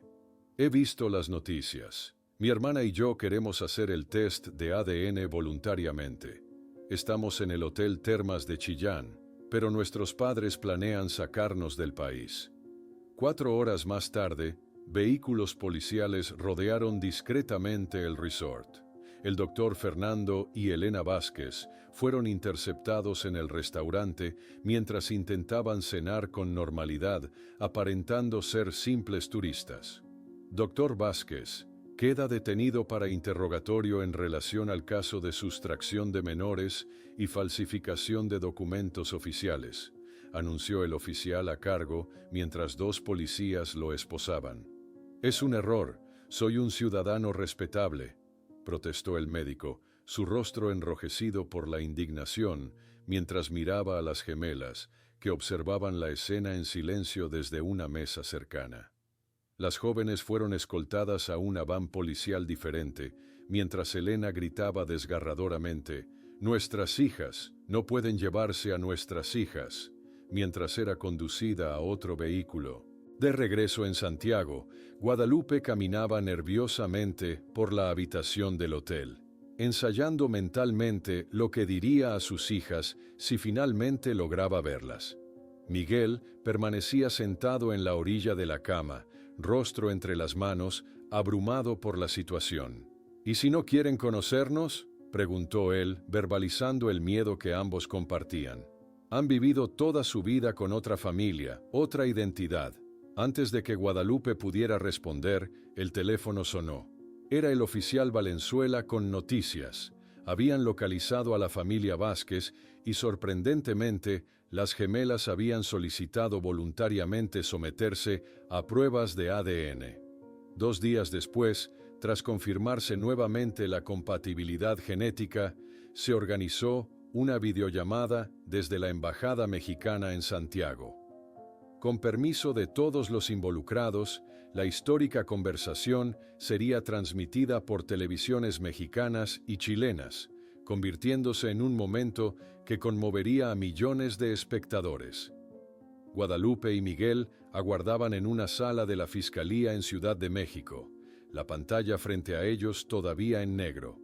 «He visto las noticias. Mi hermana y yo queremos hacer el test de ADN voluntariamente. Estamos en el Hotel Termas de Chillán, pero nuestros padres planean sacarnos del país». 4 horas más tarde, vehículos policiales rodearon discretamente el resort. El doctor Fernando y Elena Vázquez fueron interceptados en el restaurante mientras intentaban cenar con normalidad, aparentando ser simples turistas. Doctor Vázquez, queda detenido para interrogatorio en relación al caso de sustracción de menores y falsificación de documentos oficiales, anunció el oficial a cargo mientras 2 policías lo esposaban. «Es un error, soy un ciudadano respetable», protestó el médico, su rostro enrojecido por la indignación, mientras miraba a las gemelas, que observaban la escena en silencio desde una mesa cercana. Las jóvenes fueron escoltadas a una van policial diferente, mientras Elena gritaba desgarradoramente, «Nuestras hijas, no pueden llevarse a nuestras hijas», mientras era conducida a otro vehículo. De regreso en Santiago, Guadalupe caminaba nerviosamente por la habitación del hotel, ensayando mentalmente lo que diría a sus hijas si finalmente lograba verlas. Miguel permanecía sentado en la orilla de la cama, rostro entre las manos, abrumado por la situación. ¿Y si no quieren conocernos?, preguntó él, verbalizando el miedo que ambos compartían. Han vivido toda su vida con otra familia, otra identidad. Antes de que Guadalupe pudiera responder, el teléfono sonó. Era el oficial Valenzuela con noticias. Habían localizado a la familia Vázquez y, sorprendentemente, las gemelas habían solicitado voluntariamente someterse a pruebas de ADN. 2 días después, tras confirmarse nuevamente la compatibilidad genética, se organizó una videollamada desde la Embajada Mexicana en Santiago. Con permiso de todos los involucrados, la histórica conversación sería transmitida por televisiones mexicanas y chilenas, convirtiéndose en un momento que conmovería a millones de espectadores. Guadalupe y Miguel aguardaban en una sala de la Fiscalía en Ciudad de México, la pantalla frente a ellos todavía en negro.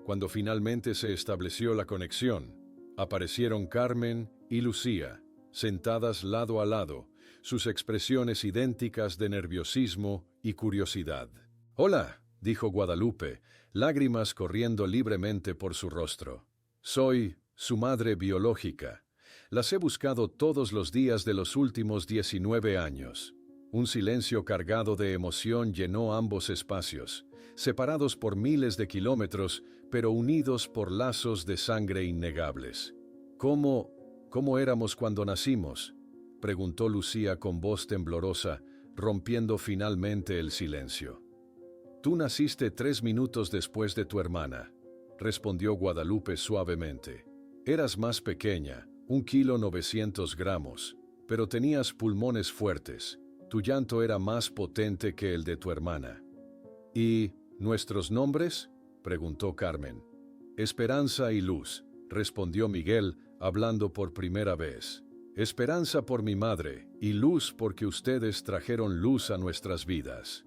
Cuando finalmente se estableció la conexión, aparecieron Carmen y Lucía, sentadas lado a lado, sus expresiones idénticas de nerviosismo y curiosidad. «Hola», dijo Guadalupe, lágrimas corriendo libremente por su rostro. «Soy su madre biológica. Las he buscado todos los días de los últimos 19 años». Un silencio cargado de emoción llenó ambos espacios, separados por miles de kilómetros, pero unidos por lazos de sangre innegables. ¿Cómo éramos cuando nacimos?», preguntó Lucía con voz temblorosa, rompiendo finalmente el silencio. «Tú naciste 3 minutos después de tu hermana», respondió Guadalupe suavemente. «Eras más pequeña, 1,9 kg, pero tenías pulmones fuertes. Tu llanto era más potente que el de tu hermana». «¿Y nuestros nombres?», preguntó Carmen. «Esperanza y Luz», respondió Miguel, hablando por primera vez. «Esperanza por mi madre y Luz porque ustedes trajeron luz a nuestras vidas».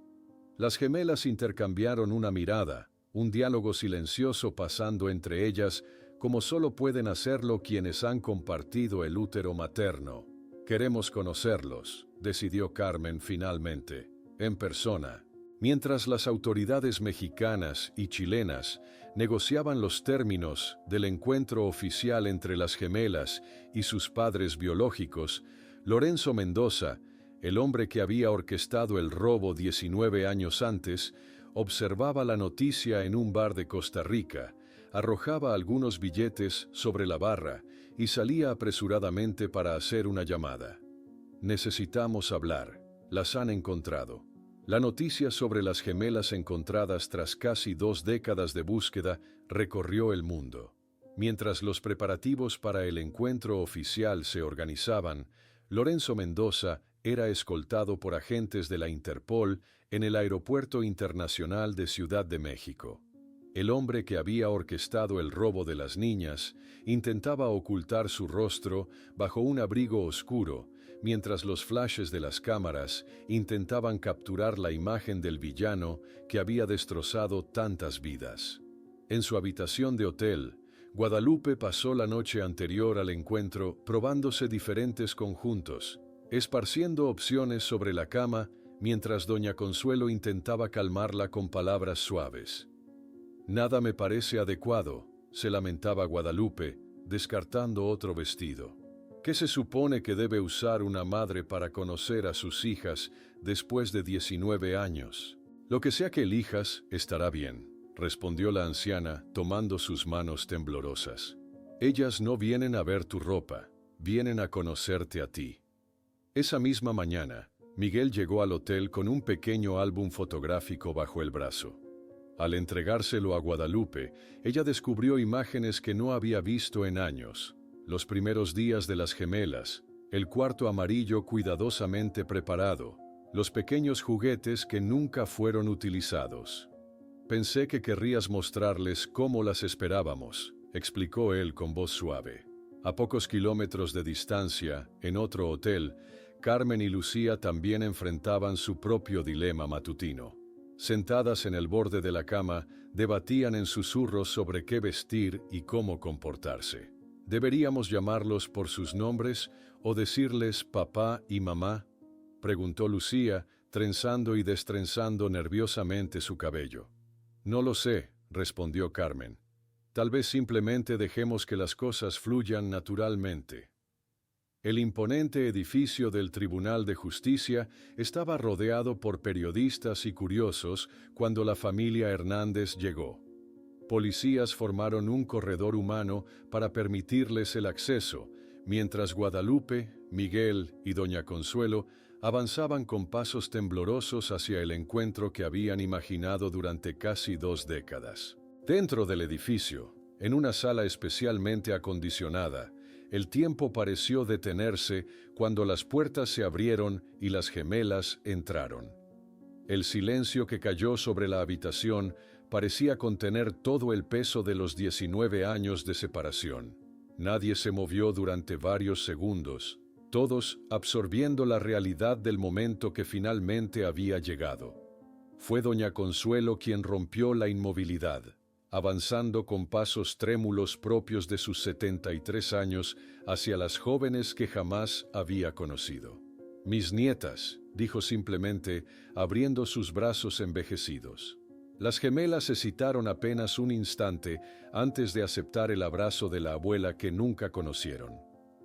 Las gemelas intercambiaron una mirada, un diálogo silencioso pasando entre ellas, como solo pueden hacerlo quienes han compartido el útero materno. «Queremos conocerlos», decidió Carmen finalmente, en persona. Mientras las autoridades mexicanas y chilenas negociaban los términos del encuentro oficial entre las gemelas y sus padres biológicos, Lorenzo Mendoza, el hombre que había orquestado el robo 19 años antes, observaba la noticia en un bar de Costa Rica, arrojaba algunos billetes sobre la barra y salía apresuradamente para hacer una llamada. «Necesitamos hablar. Las han encontrado». La noticia sobre las gemelas encontradas tras casi 2 décadas de búsqueda recorrió el mundo. Mientras los preparativos para el encuentro oficial se organizaban, Lorenzo Mendoza era escoltado por agentes de la Interpol en el Aeropuerto Internacional de Ciudad de México. El hombre que había orquestado el robo de las niñas intentaba ocultar su rostro bajo un abrigo oscuro, mientras los flashes de las cámaras intentaban capturar la imagen del villano que había destrozado tantas vidas. En su habitación de hotel, Guadalupe pasó la noche anterior al encuentro probándose diferentes conjuntos, esparciendo opciones sobre la cama mientras doña Consuelo intentaba calmarla con palabras suaves. «Nada me parece adecuado», se lamentaba Guadalupe, descartando otro vestido. «¿Qué se supone que debe usar una madre para conocer a sus hijas después de 19 años? Lo que sea que elijas estará bien», respondió la anciana, tomando sus manos temblorosas. «Ellas no vienen a ver tu ropa, vienen a conocerte a ti». Esa misma mañana, Miguel llegó al hotel con un pequeño álbum fotográfico bajo el brazo. Al entregárselo a Guadalupe, ella descubrió imágenes que no había visto en años. Los primeros días de las gemelas, el cuarto amarillo cuidadosamente preparado, los pequeños juguetes que nunca fueron utilizados. «Pensé que querrías mostrarles cómo las esperábamos», explicó él con voz suave. A pocos kilómetros de distancia, en otro hotel, Carmen y Lucía también enfrentaban su propio dilema matutino. Sentadas en el borde de la cama, debatían en susurros sobre qué vestir y cómo comportarse. ¿Deberíamos llamarlos por sus nombres o decirles papá y mamá?, preguntó Lucía, trenzando y destrenzando nerviosamente su cabello. No lo sé, respondió Carmen. Tal vez simplemente dejemos que las cosas fluyan naturalmente. El imponente edificio del Tribunal de Justicia estaba rodeado por periodistas y curiosos cuando la familia Hernández llegó. Policías formaron un corredor humano para permitirles el acceso, mientras Guadalupe, Miguel y doña Consuelo avanzaban con pasos temblorosos hacia el encuentro que habían imaginado durante casi 2 décadas. Dentro del edificio, en una sala especialmente acondicionada, el tiempo pareció detenerse cuando las puertas se abrieron y las gemelas entraron. El silencio que cayó sobre la habitación parecía contener todo el peso de los 19 años de separación. Nadie se movió durante varios segundos, todos absorbiendo la realidad del momento que finalmente había llegado. Fue doña Consuelo quien rompió la inmovilidad, avanzando con pasos trémulos propios de sus 73 años hacia las jóvenes que jamás había conocido. «Mis nietas», dijo simplemente, abriendo sus brazos envejecidos. Las gemelas hesitaron apenas un instante antes de aceptar el abrazo de la abuela que nunca conocieron.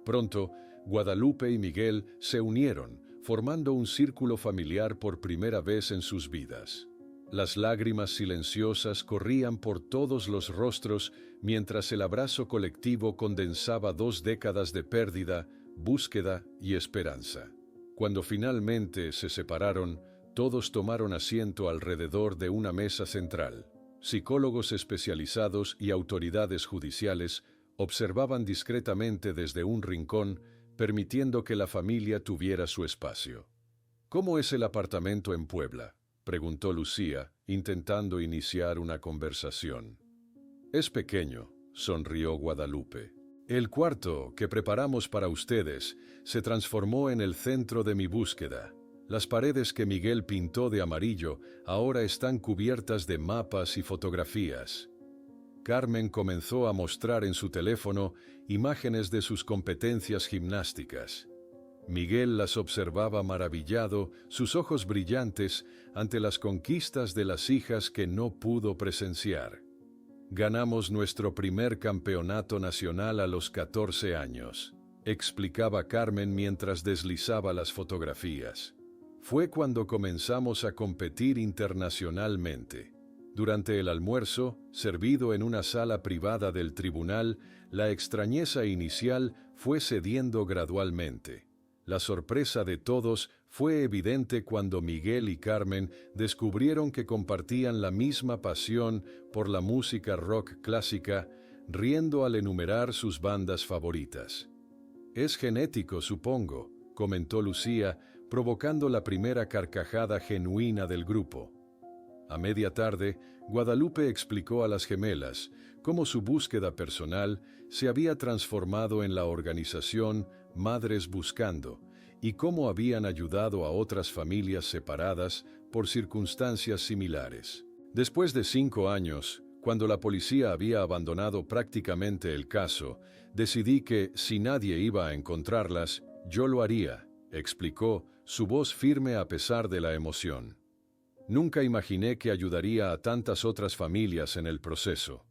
Pronto, Guadalupe y Miguel se unieron, formando un círculo familiar por primera vez en sus vidas. Las lágrimas silenciosas corrían por todos los rostros mientras el abrazo colectivo condensaba 2 décadas de pérdida, búsqueda y esperanza. Cuando finalmente se separaron, todos tomaron asiento alrededor de una mesa central. Psicólogos especializados y autoridades judiciales observaban discretamente desde un rincón, permitiendo que la familia tuviera su espacio. «¿Cómo es el apartamento en Puebla?», preguntó Lucía, intentando iniciar una conversación. «Es pequeño», sonrió Guadalupe. «El cuarto que preparamos para ustedes se transformó en el centro de mi búsqueda. Las paredes que Miguel pintó de amarillo ahora están cubiertas de mapas y fotografías». Carmen comenzó a mostrar en su teléfono imágenes de sus competencias gimnásticas. Miguel las observaba maravillado, sus ojos brillantes ante las conquistas de las hijas que no pudo presenciar. «Ganamos nuestro primer campeonato nacional a los 14 años», explicaba Carmen mientras deslizaba las fotografías. «Fue cuando comenzamos a competir internacionalmente». Durante el almuerzo, servido en una sala privada del tribunal, la extrañeza inicial fue cediendo gradualmente. La sorpresa de todos fue evidente cuando Miguel y Carmen descubrieron que compartían la misma pasión por la música rock clásica, riendo al enumerar sus bandas favoritas. «Es genético, supongo», comentó Lucía, provocando la primera carcajada genuina del grupo. A media tarde, Guadalupe explicó a las gemelas cómo su búsqueda personal se había transformado en la organización Madres Buscando y cómo habían ayudado a otras familias separadas por circunstancias similares. «Después de 5 años, cuando la policía había abandonado prácticamente el caso, decidí que, si nadie iba a encontrarlas, yo lo haría», explicó, su voz firme a pesar de la emoción. «Nunca imaginé que ayudaría a tantas otras familias en el proceso».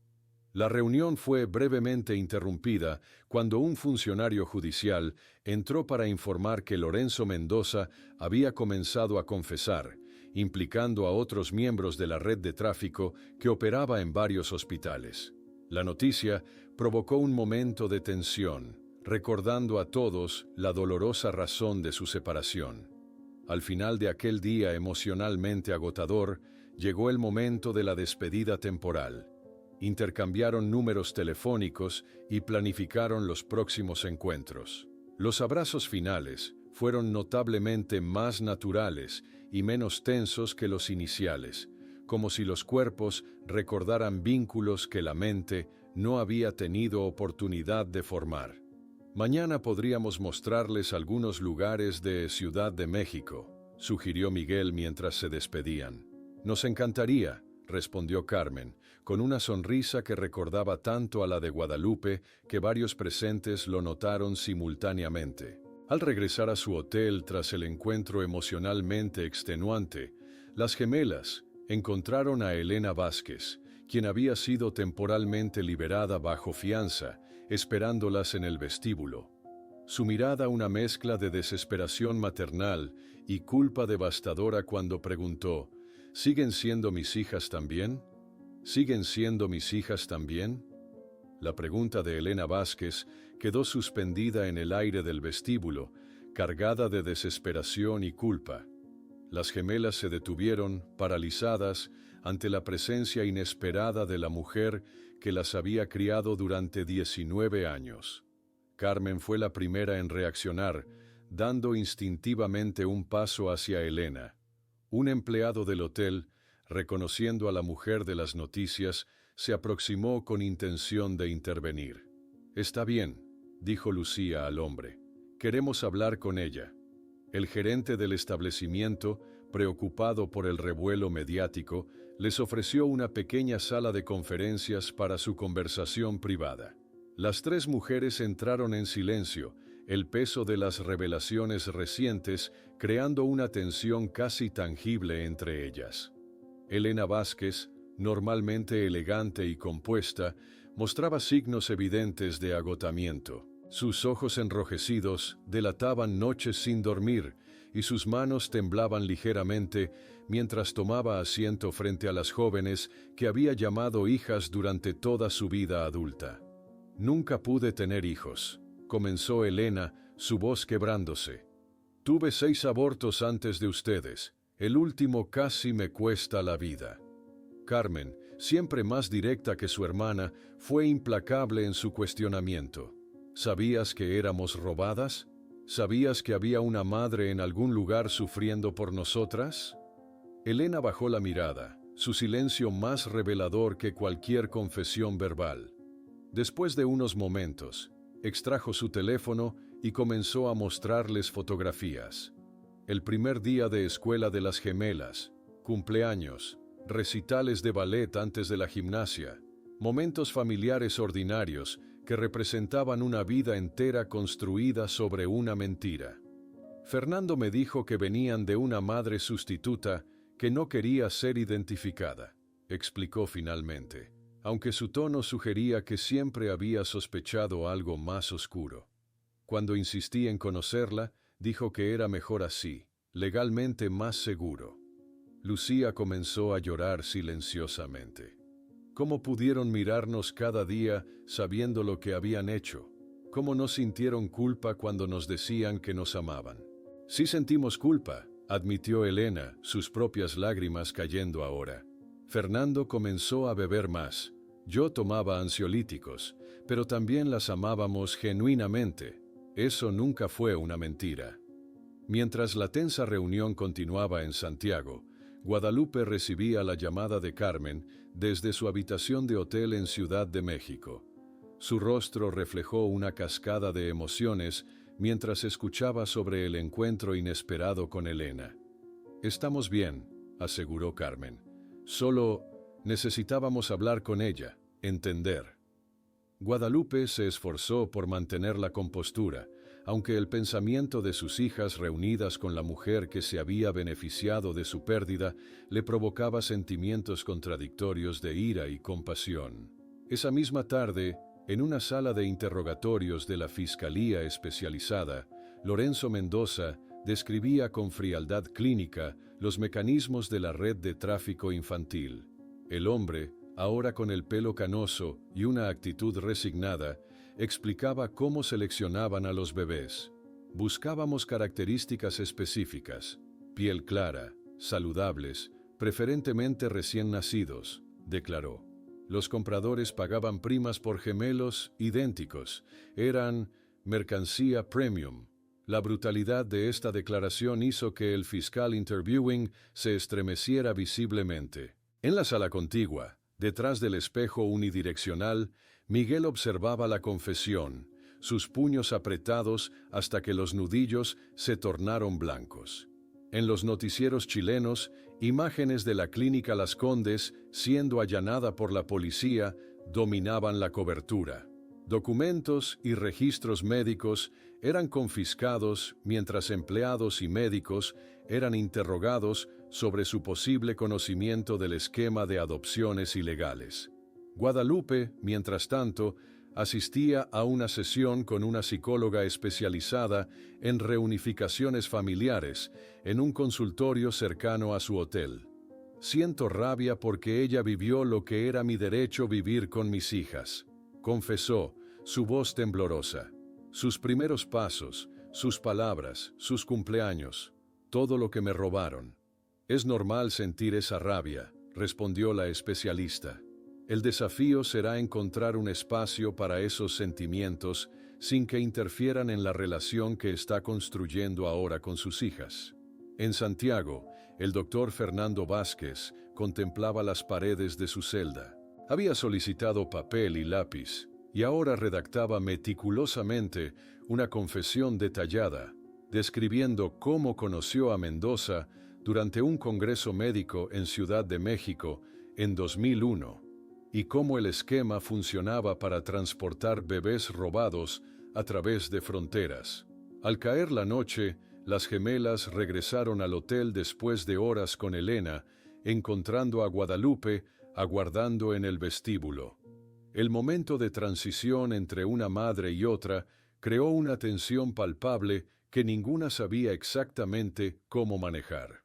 La reunión fue brevemente interrumpida cuando un funcionario judicial entró para informar que Lorenzo Mendoza había comenzado a confesar, implicando a otros miembros de la red de tráfico que operaba en varios hospitales. La noticia provocó un momento de tensión, recordando a todos la dolorosa razón de su separación. Al final de aquel día emocionalmente agotador, llegó el momento de la despedida temporal. Intercambiaron números telefónicos y planificaron los próximos encuentros. Los abrazos finales fueron notablemente más naturales y menos tensos que los iniciales, como si los cuerpos recordaran vínculos que la mente no había tenido oportunidad de formar. Mañana podríamos mostrarles algunos lugares de Ciudad de México, sugirió Miguel mientras se despedían. Nos encantaría, respondió Carmen, con una sonrisa que recordaba tanto a la de Guadalupe que varios presentes lo notaron simultáneamente. Al regresar a su hotel tras el encuentro emocionalmente extenuante, las gemelas encontraron a Elena Vázquez, quien había sido temporalmente liberada bajo fianza, esperándolas en el vestíbulo. Su mirada una mezcla de desesperación maternal y culpa devastadora cuando preguntó: ¿siguen siendo mis hijas también? ¿Siguen siendo mis hijas también? La pregunta de Elena Vázquez quedó suspendida en el aire del vestíbulo, cargada de desesperación y culpa. Las gemelas se detuvieron, paralizadas, ante la presencia inesperada de la mujer que las había criado durante 19 años. Carmen fue la primera en reaccionar, dando instintivamente un paso hacia Elena. Un empleado del hotel, reconociendo a la mujer de las noticias, se aproximó con intención de intervenir. «Está bien», dijo Lucía al hombre. «Queremos hablar con ella». El gerente del establecimiento, preocupado por el revuelo mediático, les ofreció una pequeña sala de conferencias para su conversación privada. Las tres mujeres entraron en silencio, el peso de las revelaciones recientes creando una tensión casi tangible entre ellas. Elena Vázquez, normalmente elegante y compuesta, mostraba signos evidentes de agotamiento. Sus ojos enrojecidos delataban noches sin dormir y sus manos temblaban ligeramente mientras tomaba asiento frente a las jóvenes que había llamado hijas durante toda su vida adulta. «Nunca pude tener hijos», comenzó Elena, su voz quebrándose. «Tuve 6 abortos antes de ustedes. El último casi me cuesta la vida». Carmen, siempre más directa que su hermana, fue implacable en su cuestionamiento. ¿Sabías que éramos robadas? ¿Sabías que había una madre en algún lugar sufriendo por nosotras? Elena bajó la mirada, su silencio más revelador que cualquier confesión verbal. Después de unos momentos, extrajo su teléfono y comenzó a mostrarles fotografías. El primer día de escuela de las gemelas, cumpleaños, recitales de ballet antes de la gimnasia, momentos familiares ordinarios que representaban una vida entera construida sobre una mentira. Fernando me dijo que venían de una madre sustituta que no quería ser identificada, explicó finalmente, aunque su tono sugería que siempre había sospechado algo más oscuro. Cuando insistí en conocerla, dijo que era mejor así, legalmente más seguro. Lucía comenzó a llorar silenciosamente. ¿Cómo pudieron mirarnos cada día sabiendo lo que habían hecho? ¿Cómo no sintieron culpa cuando nos decían que nos amaban? Sí sentimos culpa, admitió Elena, sus propias lágrimas cayendo ahora. Fernando comenzó a beber más. Yo tomaba ansiolíticos, pero también las amábamos genuinamente. Eso nunca fue una mentira. Mientras la tensa reunión continuaba en Santiago, Guadalupe recibía la llamada de Carmen desde su habitación de hotel en Ciudad de México. Su rostro reflejó una cascada de emociones mientras escuchaba sobre el encuentro inesperado con Elena. «Estamos bien», aseguró Carmen. «Solo necesitábamos hablar con ella, entender». Guadalupe se esforzó por mantener la compostura, aunque el pensamiento de sus hijas reunidas con la mujer que se había beneficiado de su pérdida le provocaba sentimientos contradictorios de ira y compasión. Esa misma tarde, en una sala de interrogatorios de la Fiscalía Especializada, Lorenzo Mendoza describía con frialdad clínica los mecanismos de la red de tráfico infantil. El hombre, ahora con el pelo canoso y una actitud resignada, explicaba cómo seleccionaban a los bebés. «Buscábamos características específicas, piel clara, saludables, preferentemente recién nacidos», declaró. Los compradores pagaban primas por gemelos idénticos. Eran mercancía premium. La brutalidad de esta declaración hizo que el fiscal interviewing se estremeciera visiblemente. En la sala contigua, detrás del espejo unidireccional, Miguel observaba la confesión, sus puños apretados hasta que los nudillos se tornaron blancos. En los noticieros chilenos, imágenes de la clínica Las Condes, siendo allanada por la policía, dominaban la cobertura. Documentos y registros médicos eran confiscados mientras empleados y médicos eran interrogados sobre su posible conocimiento del esquema de adopciones ilegales. Guadalupe, mientras tanto, asistía a una sesión con una psicóloga especializada en reunificaciones familiares en un consultorio cercano a su hotel. Siento rabia porque ella vivió lo que era mi derecho vivir con mis hijas, confesó, su voz temblorosa. Sus primeros pasos, sus palabras, sus cumpleaños, todo lo que me robaron. Es normal sentir esa rabia, respondió la especialista. El desafío será encontrar un espacio para esos sentimientos sin que interfieran en la relación que está construyendo ahora con sus hijas. En Santiago, el doctor Fernando Vázquez contemplaba las paredes de su celda. Había solicitado papel y lápiz, y ahora redactaba meticulosamente una confesión detallada, describiendo cómo conoció a Mendoza durante un congreso médico en Ciudad de México en 2001, y cómo el esquema funcionaba para transportar bebés robados a través de fronteras. Al caer la noche, las gemelas regresaron al hotel después de horas con Elena, encontrando a Guadalupe aguardando en el vestíbulo. El momento de transición entre una madre y otra creó una tensión palpable que ninguna sabía exactamente cómo manejar.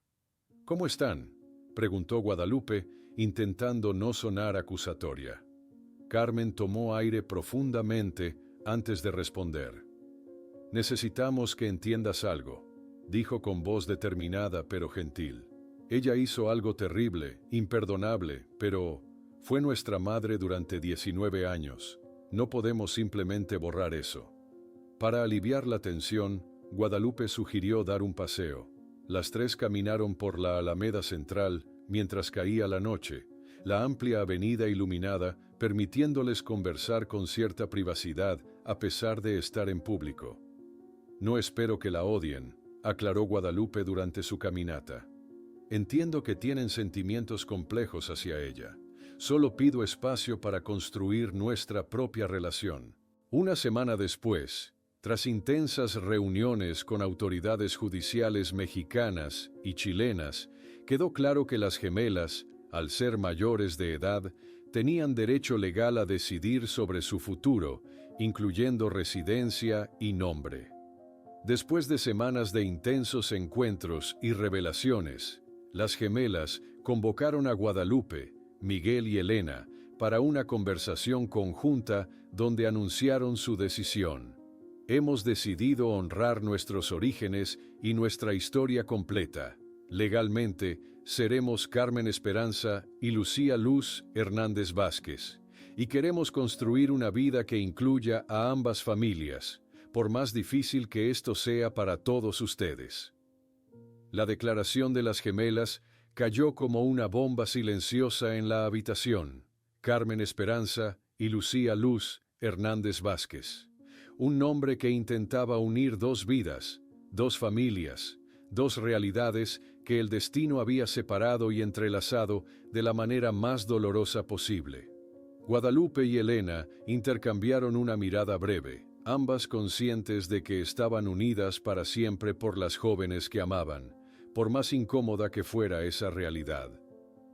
¿Cómo están?, preguntó Guadalupe, intentando no sonar acusatoria. Carmen tomó aire profundamente antes de responder. Necesitamos que entiendas algo, dijo con voz determinada pero gentil. Ella hizo algo terrible, imperdonable, pero fue nuestra madre durante 19 años. No podemos simplemente borrar eso. Para aliviar la tensión, Guadalupe sugirió dar un paseo. Las tres caminaron por la Alameda Central mientras caía la noche, la amplia avenida iluminada permitiéndoles conversar con cierta privacidad a pesar de estar en público. No espero que la odien, aclaró Guadalupe durante su caminata. Entiendo que tienen sentimientos complejos hacia ella. Solo pido espacio para construir nuestra propia relación. Una semana después, tras intensas reuniones con autoridades judiciales mexicanas y chilenas, quedó claro que las gemelas, al ser mayores de edad, tenían derecho legal a decidir sobre su futuro, incluyendo residencia y nombre. Después de semanas de intensos encuentros y revelaciones, las gemelas convocaron a Guadalupe, Miguel y Elena para una conversación conjunta donde anunciaron su decisión. Hemos decidido honrar nuestros orígenes y nuestra historia completa. Legalmente, seremos Carmen Esperanza y Lucía Luz Hernández Vázquez, y queremos construir una vida que incluya a ambas familias, por más difícil que esto sea para todos ustedes. La declaración de las gemelas cayó como una bomba silenciosa en la habitación. Carmen Esperanza y Lucía Luz Hernández Vázquez. Un nombre que intentaba unir dos vidas, dos familias, dos realidades que el destino había separado y entrelazado de la manera más dolorosa posible. Guadalupe y Elena intercambiaron una mirada breve, ambas conscientes de que estaban unidas para siempre por las jóvenes que amaban, por más incómoda que fuera esa realidad.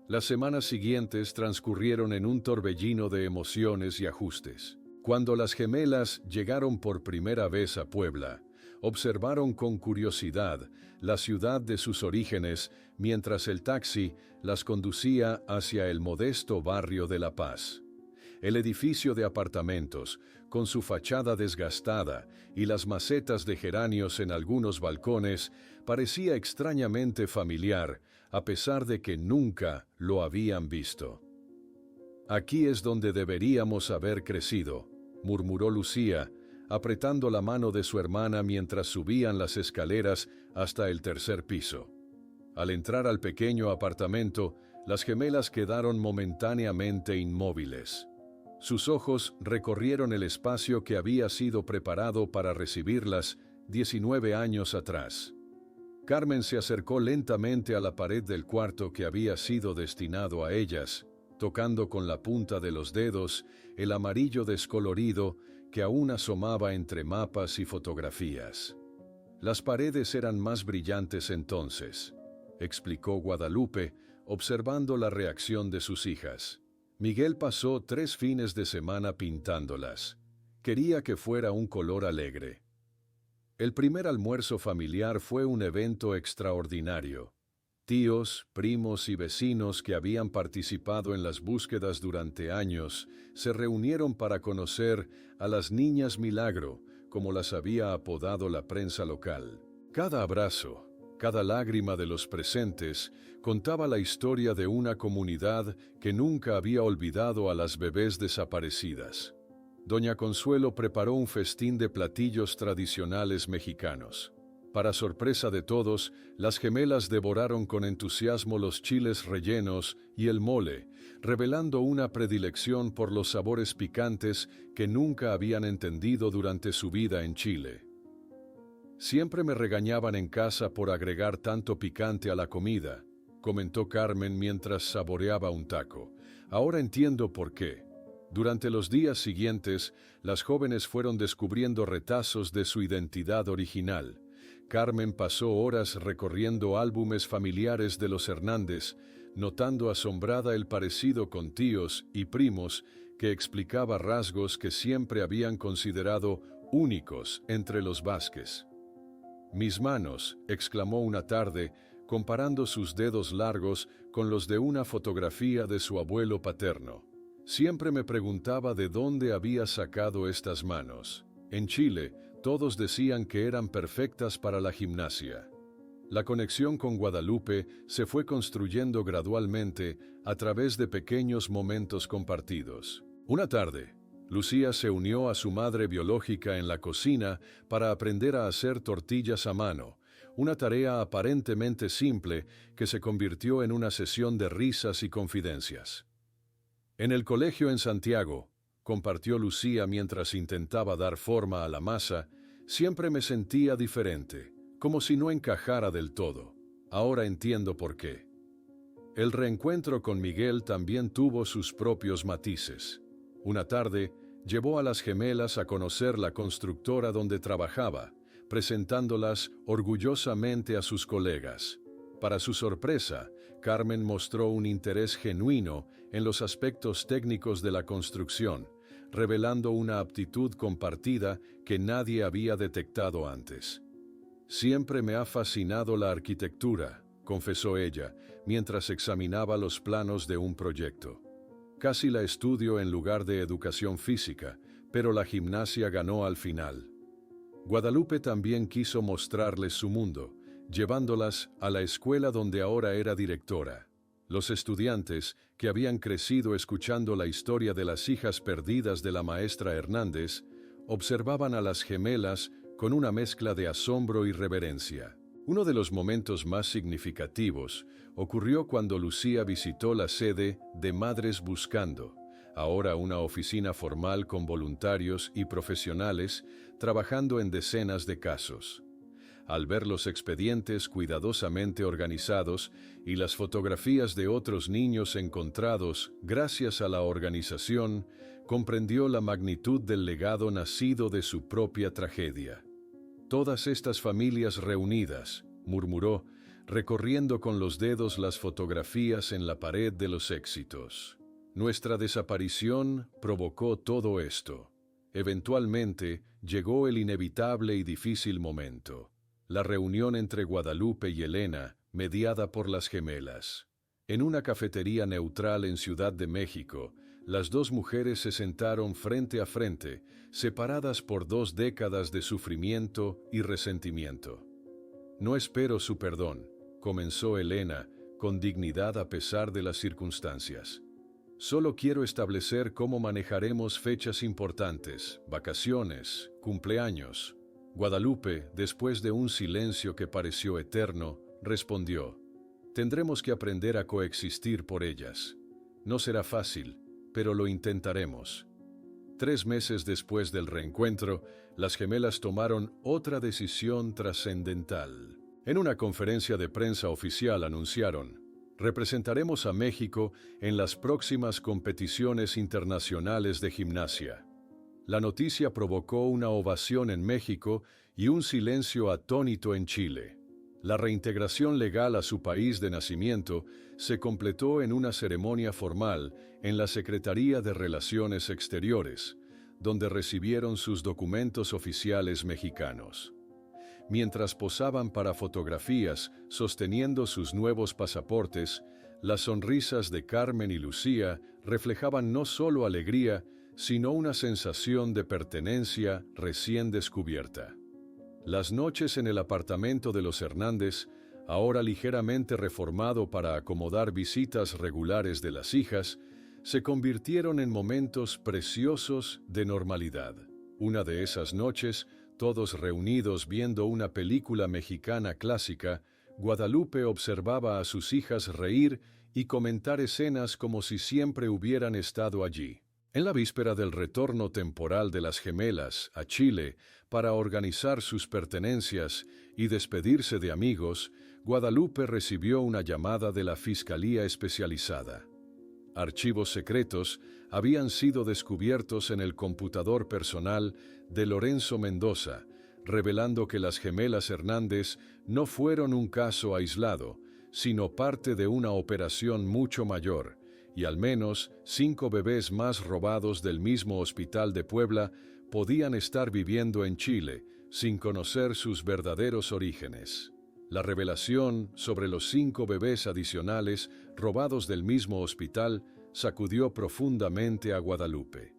Las semanas siguientes transcurrieron en un torbellino de emociones y ajustes. Cuando las gemelas llegaron por primera vez a Puebla, observaron con curiosidad la ciudad de sus orígenes mientras el taxi las conducía hacia el modesto barrio de La Paz. El edificio de apartamentos, con su fachada desgastada y las macetas de geranios en algunos balcones, parecía extrañamente familiar, a pesar de que nunca lo habían visto. «Aquí es donde deberíamos haber crecido», murmuró Lucía, apretando la mano de su hermana mientras subían las escaleras hasta el tercer piso. Al entrar al pequeño apartamento, las gemelas quedaron momentáneamente inmóviles. Sus ojos recorrieron el espacio que había sido preparado para recibirlas 19 años atrás. Carmen se acercó lentamente a la pared del cuarto que había sido destinado a ellas, tocando con la punta de los dedos el amarillo descolorido que aún asomaba entre mapas y fotografías. Las paredes eran más brillantes entonces, explicó Guadalupe, observando la reacción de sus hijas. Miguel pasó 3 fines de semana pintándolas. Quería que fuera un color alegre. El primer almuerzo familiar fue un evento extraordinario. Tíos, primos y vecinos que habían participado en las búsquedas durante años se reunieron para conocer a las niñas Milagro, como las había apodado la prensa local. Cada abrazo, cada lágrima de los presentes contaba la historia de una comunidad que nunca había olvidado a las bebés desaparecidas. Doña Consuelo preparó un festín de platillos tradicionales mexicanos. Para sorpresa de todos, las gemelas devoraron con entusiasmo los chiles rellenos y el mole, revelando una predilección por los sabores picantes que nunca habían entendido durante su vida en Chile. Siempre me regañaban en casa por agregar tanto picante a la comida, comentó Carmen mientras saboreaba un taco. Ahora entiendo por qué. Durante los días siguientes, las jóvenes fueron descubriendo retazos de su identidad original. Carmen pasó horas recorriendo álbumes familiares de los Hernández, notando asombrada el parecido con tíos y primos que explicaba rasgos que siempre habían considerado únicos entre los Vázquez. «Mis manos», exclamó una tarde, comparando sus dedos largos con los de una fotografía de su abuelo paterno. Siempre me preguntaba de dónde había sacado estas manos. En Chile, todos decían que eran perfectas para la gimnasia. La conexión con Guadalupe se fue construyendo gradualmente a través de pequeños momentos compartidos. Una tarde, Lucía se unió a su madre biológica en la cocina para aprender a hacer tortillas a mano, una tarea aparentemente simple que se convirtió en una sesión de risas y confidencias. En el colegio en Santiago, compartió Lucía mientras intentaba dar forma a la masa, siempre me sentía diferente, como si no encajara del todo. Ahora entiendo por qué. El reencuentro con Miguel también tuvo sus propios matices. Una tarde, llevó a las gemelas a conocer la constructora donde trabajaba, presentándolas orgullosamente a sus colegas. Para su sorpresa, Carmen mostró un interés genuino en los aspectos técnicos de la construcción, revelando una aptitud compartida que nadie había detectado antes. «Siempre me ha fascinado la arquitectura», confesó ella, mientras examinaba los planos de un proyecto. «Casi la estudio en lugar de educación física, pero la gimnasia ganó al final». Guadalupe también quiso mostrarles su mundo, llevándolas a la escuela donde ahora era directora. Los estudiantes, que habían crecido escuchando la historia de las hijas perdidas de la maestra Hernández, observaban a las gemelas con una mezcla de asombro y reverencia. Uno de los momentos más significativos ocurrió cuando Lucía visitó la sede de Madres Buscando, ahora una oficina formal con voluntarios y profesionales trabajando en decenas de casos. Al ver los expedientes cuidadosamente organizados y las fotografías de otros niños encontrados gracias a la organización, comprendió la magnitud del legado nacido de su propia tragedia. «Todas estas familias reunidas», murmuró, recorriendo con los dedos las fotografías en la pared de los éxitos. «Nuestra desaparición provocó todo esto. Eventualmente llegó el inevitable y difícil momento. La reunión entre Guadalupe y Elena, mediada por las gemelas. En una cafetería neutral en Ciudad de México, las dos mujeres se sentaron frente a frente, separadas por 2 décadas de sufrimiento y resentimiento. «No espero su perdón», comenzó Elena, con dignidad a pesar de las circunstancias. «Solo quiero establecer cómo manejaremos fechas importantes, vacaciones, cumpleaños». Guadalupe, después de un silencio que pareció eterno, respondió: «Tendremos que aprender a coexistir por ellas. No será fácil, pero lo intentaremos». 3 meses después del reencuentro, las gemelas tomaron otra decisión trascendental. En una conferencia de prensa oficial anunciaron: representaremos a México en las próximas competiciones internacionales de gimnasia. La noticia provocó una ovación en México y un silencio atónito en Chile. La reintegración legal a su país de nacimiento se completó en una ceremonia formal en la Secretaría de Relaciones Exteriores, donde recibieron sus documentos oficiales mexicanos. Mientras posaban para fotografías sosteniendo sus nuevos pasaportes, las sonrisas de Carmen y Lucía reflejaban no solo alegría, sino una sensación de pertenencia recién descubierta. Las noches en el apartamento de los Hernández, ahora ligeramente reformado para acomodar visitas regulares de las hijas, se convirtieron en momentos preciosos de normalidad. Una de esas noches, todos reunidos viendo una película mexicana clásica, Guadalupe observaba a sus hijas reír y comentar escenas como si siempre hubieran estado allí. En la víspera del retorno temporal de las gemelas a Chile para organizar sus pertenencias y despedirse de amigos, Guadalupe recibió una llamada de la Fiscalía Especializada. Archivos secretos habían sido descubiertos en el computador personal de Lorenzo Mendoza, revelando que las gemelas Hernández no fueron un caso aislado, sino parte de una operación mucho mayor, y al menos 5 bebés más robados del mismo hospital de Puebla podían estar viviendo en Chile, sin conocer sus verdaderos orígenes. La revelación sobre los 5 bebés adicionales robados del mismo hospital sacudió profundamente a Guadalupe.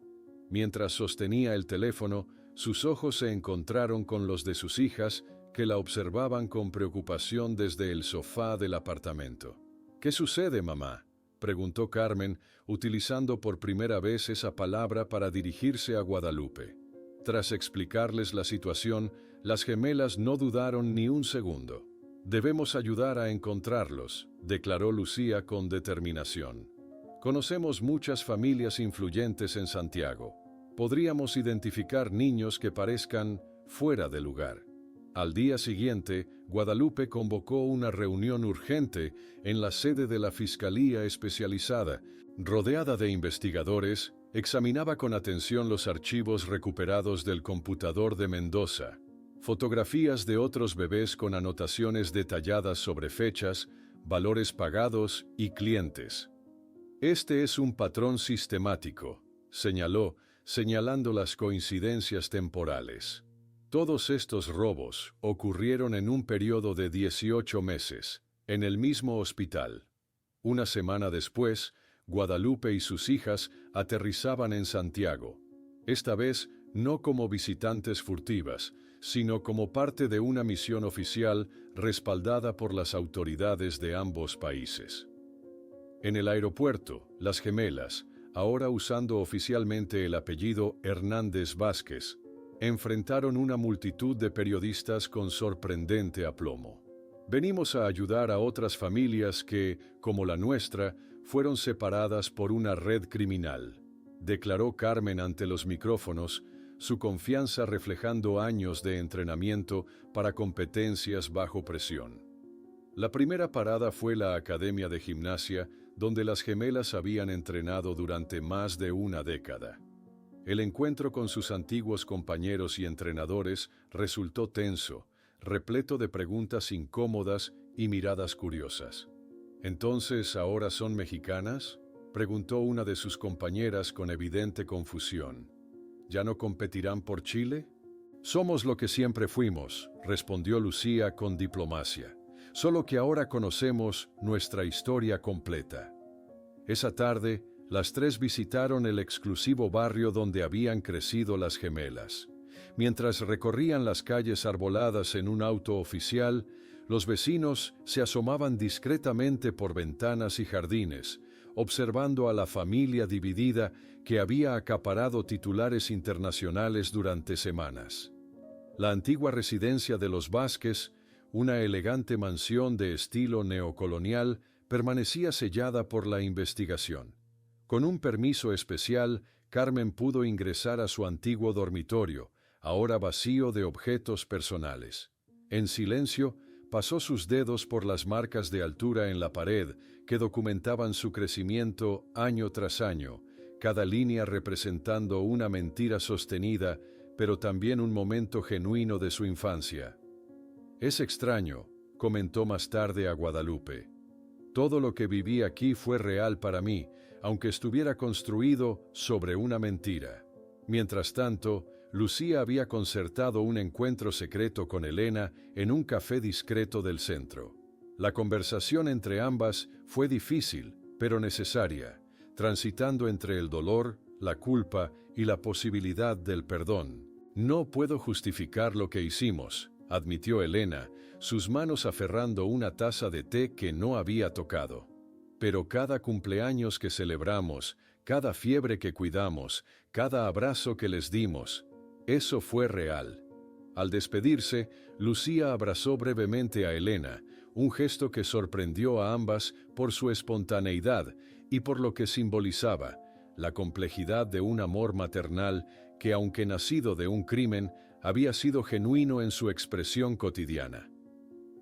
Mientras sostenía el teléfono, sus ojos se encontraron con los de sus hijas, que la observaban con preocupación desde el sofá del apartamento. «¿Qué sucede, mamá?», preguntó Carmen, utilizando por primera vez esa palabra para dirigirse a Guadalupe. Tras explicarles la situación, las gemelas no dudaron ni un segundo. «Debemos ayudar a encontrarlos», declaró Lucía con determinación. «Conocemos muchas familias influyentes en Santiago. Podríamos identificar niños que parezcan fuera de lugar». Al día siguiente, Guadalupe convocó una reunión urgente en la sede de la Fiscalía Especializada. Rodeada de investigadores, examinaba con atención los archivos recuperados del computador de Mendoza, fotografías de otros bebés con anotaciones detalladas sobre fechas, valores pagados y clientes. «Este es un patrón sistemático», señaló, señalando las coincidencias temporales. Todos estos robos ocurrieron en un periodo de 18 meses, en el mismo hospital. Una semana después, Guadalupe y sus hijas aterrizaban en Santiago, esta vez no como visitantes furtivas, sino como parte de una misión oficial respaldada por las autoridades de ambos países. En el aeropuerto, las gemelas, ahora usando oficialmente el apellido Hernández Vázquez, enfrentaron una multitud de periodistas con sorprendente aplomo. «Venimos a ayudar a otras familias que, como la nuestra, fueron separadas por una red criminal», declaró Carmen ante los micrófonos, su confianza reflejando años de entrenamiento para competencias bajo presión. La primera parada fue la Academia de Gimnasia, donde las gemelas habían entrenado durante más de una década. El encuentro con sus antiguos compañeros y entrenadores resultó tenso, repleto de preguntas incómodas y miradas curiosas. «¿Entonces ahora son mexicanas?», preguntó una de sus compañeras con evidente confusión. «¿Ya no competirán por Chile?». «Somos lo que siempre fuimos», respondió Lucía con diplomacia, «solo que ahora conocemos nuestra historia completa». Esa tarde, las 3 visitaron el exclusivo barrio donde habían crecido las gemelas. Mientras recorrían las calles arboladas en un auto oficial, los vecinos se asomaban discretamente por ventanas y jardines, observando a la familia dividida que había acaparado titulares internacionales durante semanas. La antigua residencia de los Vázquez, una elegante mansión de estilo neocolonial, permanecía sellada por la investigación. Con un permiso especial, Carmen pudo ingresar a su antiguo dormitorio, ahora vacío de objetos personales. En silencio, pasó sus dedos por las marcas de altura en la pared que documentaban su crecimiento año tras año, cada línea representando una mentira sostenida, pero también un momento genuino de su infancia. «Es extraño», comentó más tarde a Guadalupe. «Todo lo que viví aquí fue real para mí, aunque estuviera construido sobre una mentira». Mientras tanto, Lucía había concertado un encuentro secreto con Elena en un café discreto del centro. La conversación entre ambas fue difícil, pero necesaria, transitando entre el dolor, la culpa y la posibilidad del perdón. «No puedo justificar lo que hicimos», admitió Elena, sus manos aferrando una taza de té que no había tocado. «Pero cada cumpleaños que celebramos, cada fiebre que cuidamos, cada abrazo que les dimos, eso fue real». Al despedirse, Lucía abrazó brevemente a Elena, un gesto que sorprendió a ambas por su espontaneidad y por lo que simbolizaba, la complejidad de un amor maternal que, aunque nacido de un crimen, había sido genuino en su expresión cotidiana.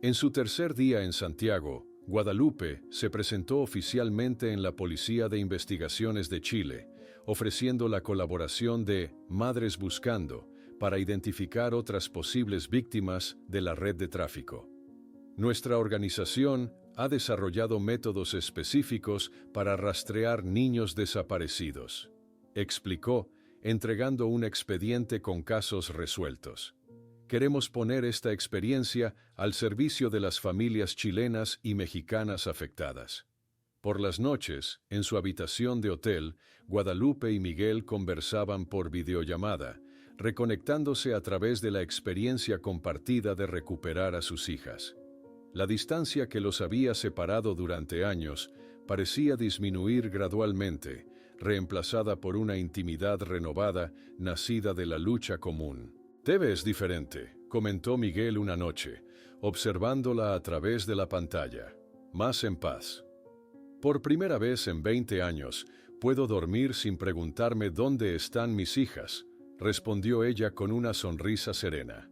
En su tercer día en Santiago, Guadalupe se presentó oficialmente en la Policía de Investigaciones de Chile, ofreciendo la colaboración de Madres Buscando para identificar otras posibles víctimas de la red de tráfico. «Nuestra organización ha desarrollado métodos específicos para rastrear niños desaparecidos», explicó, entregando un expediente con casos resueltos. «Queremos poner esta experiencia al servicio de las familias chilenas y mexicanas afectadas». Por las noches, en su habitación de hotel, Guadalupe y Miguel conversaban por videollamada, reconectándose a través de la experiencia compartida de recuperar a sus hijas. La distancia que los había separado durante años parecía disminuir gradualmente, reemplazada por una intimidad renovada nacida de la lucha común. «Te ves diferente», comentó Miguel una noche, observándola a través de la pantalla. «Más en paz». «Por primera vez en 20 años, puedo dormir sin preguntarme dónde están mis hijas», respondió ella con una sonrisa serena.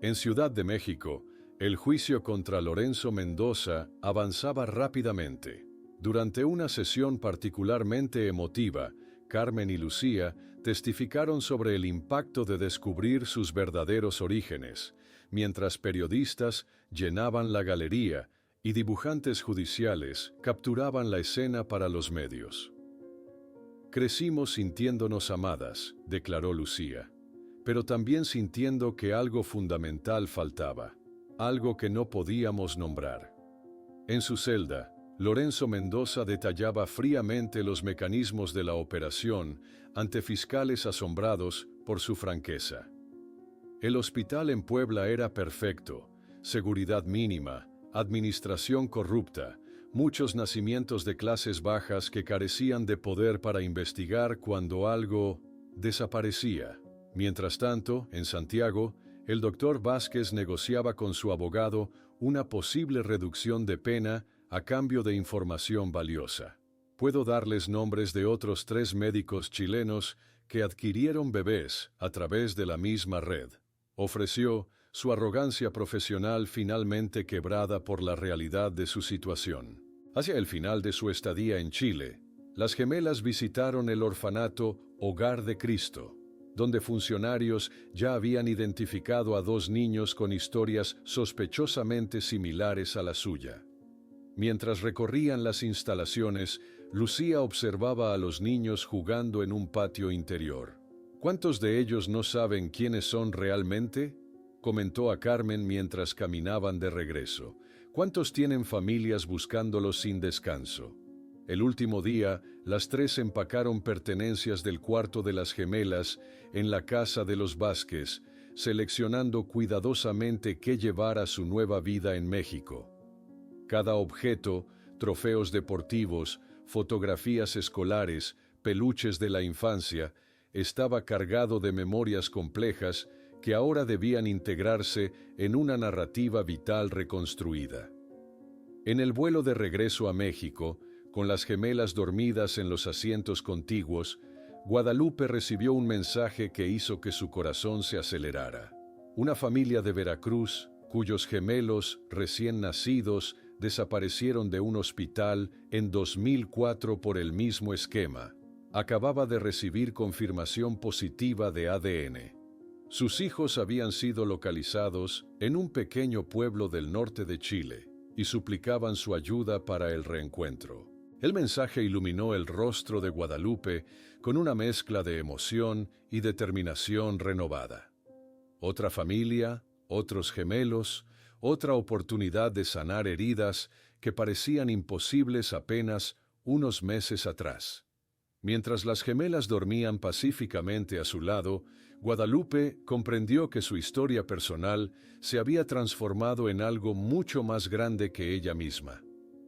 En Ciudad de México, el juicio contra Lorenzo Mendoza avanzaba rápidamente. Durante una sesión particularmente emotiva, Carmen y Lucía testificaron sobre el impacto de descubrir sus verdaderos orígenes, mientras periodistas llenaban la galería y dibujantes judiciales capturaban la escena para los medios. «Crecimos sintiéndonos amadas», declaró Lucía, «pero también sintiendo que algo fundamental faltaba, algo que no podíamos nombrar». En su celda, Lorenzo Mendoza detallaba fríamente los mecanismos de la operación ante fiscales asombrados por su franqueza. «El hospital en Puebla era perfecto, seguridad mínima, administración corrupta, muchos nacimientos de clases bajas que carecían de poder para investigar cuando algo desaparecía. Mientras tanto, en Santiago, el doctor Vázquez negociaba con su abogado una posible reducción de pena a cambio de información valiosa. Puedo darles nombres de otros 3 médicos chilenos que adquirieron bebés a través de la misma red. Ofreció, su arrogancia profesional finalmente quebrada por la realidad de su situación. Hacia el final de su estadía en Chile, las gemelas visitaron el orfanato Hogar de Cristo, donde funcionarios ya habían identificado a 2 niños con historias sospechosamente similares a la suya. Mientras recorrían las instalaciones, Lucía observaba a los niños jugando en un patio interior. «¿Cuántos de ellos no saben quiénes son realmente?», comentó a Carmen mientras caminaban de regreso. «¿Cuántos tienen familias buscándolos sin descanso?». El último día, las 3 empacaron pertenencias del cuarto de las gemelas en la casa de los Vázquez, seleccionando cuidadosamente qué llevar a su nueva vida en México. Cada objeto, trofeos deportivos, fotografías escolares, peluches de la infancia, estaba cargado de memorias complejas que ahora debían integrarse en una narrativa vital reconstruida. En el vuelo de regreso a México, con las gemelas dormidas en los asientos contiguos, Guadalupe recibió un mensaje que hizo que su corazón se acelerara. Una familia de Veracruz, cuyos gemelos recién nacidos desaparecieron de un hospital en 2004 por el mismo esquema, acababa de recibir confirmación positiva de ADN. Sus hijos habían sido localizados en un pequeño pueblo del norte de Chile y suplicaban su ayuda para el reencuentro. El mensaje iluminó el rostro de Guadalupe con una mezcla de emoción y determinación renovada. Otra familia, otros gemelos, otra oportunidad de sanar heridas que parecían imposibles apenas unos meses atrás. Mientras las gemelas dormían pacíficamente a su lado, Guadalupe comprendió que su historia personal se había transformado en algo mucho más grande que ella misma.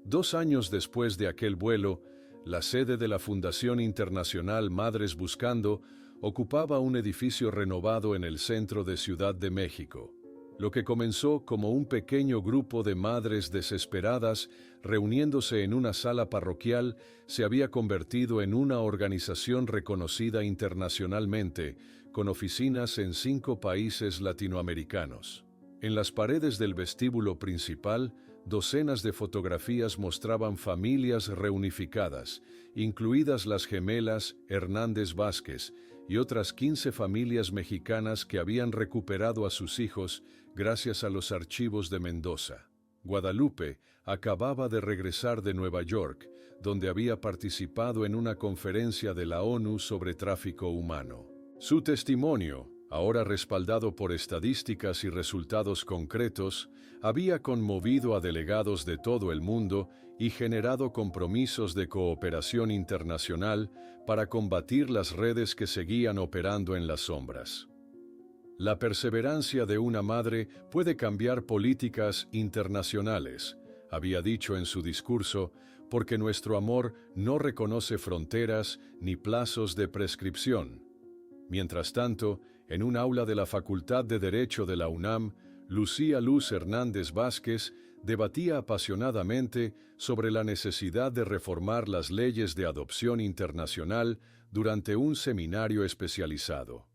2 años después de aquel vuelo, la sede de la Fundación Internacional Madres Buscando ocupaba un edificio renovado en el centro de Ciudad de México. Lo que comenzó como un pequeño grupo de madres desesperadas reuniéndose en una sala parroquial se había convertido en una organización reconocida internacionalmente, con oficinas en 5 países latinoamericanos. En las paredes del vestíbulo principal, docenas de fotografías mostraban familias reunificadas, incluidas las gemelas Hernández Vázquez y otras 15 familias mexicanas que habían recuperado a sus hijos gracias a los archivos de Mendoza. Guadalupe acababa de regresar de Nueva York, donde había participado en una conferencia de la ONU sobre tráfico humano. Su testimonio, ahora respaldado por estadísticas y resultados concretos, había conmovido a delegados de todo el mundo y generado compromisos de cooperación internacional para combatir las redes que seguían operando en las sombras. La perseverancia de una madre puede cambiar políticas internacionales, había dicho en su discurso, porque nuestro amor no reconoce fronteras ni plazos de prescripción. Mientras tanto, en un aula de la Facultad de Derecho de la UNAM, Lucía Luz Hernández Vázquez debatía apasionadamente sobre la necesidad de reformar las leyes de adopción internacional durante un seminario especializado.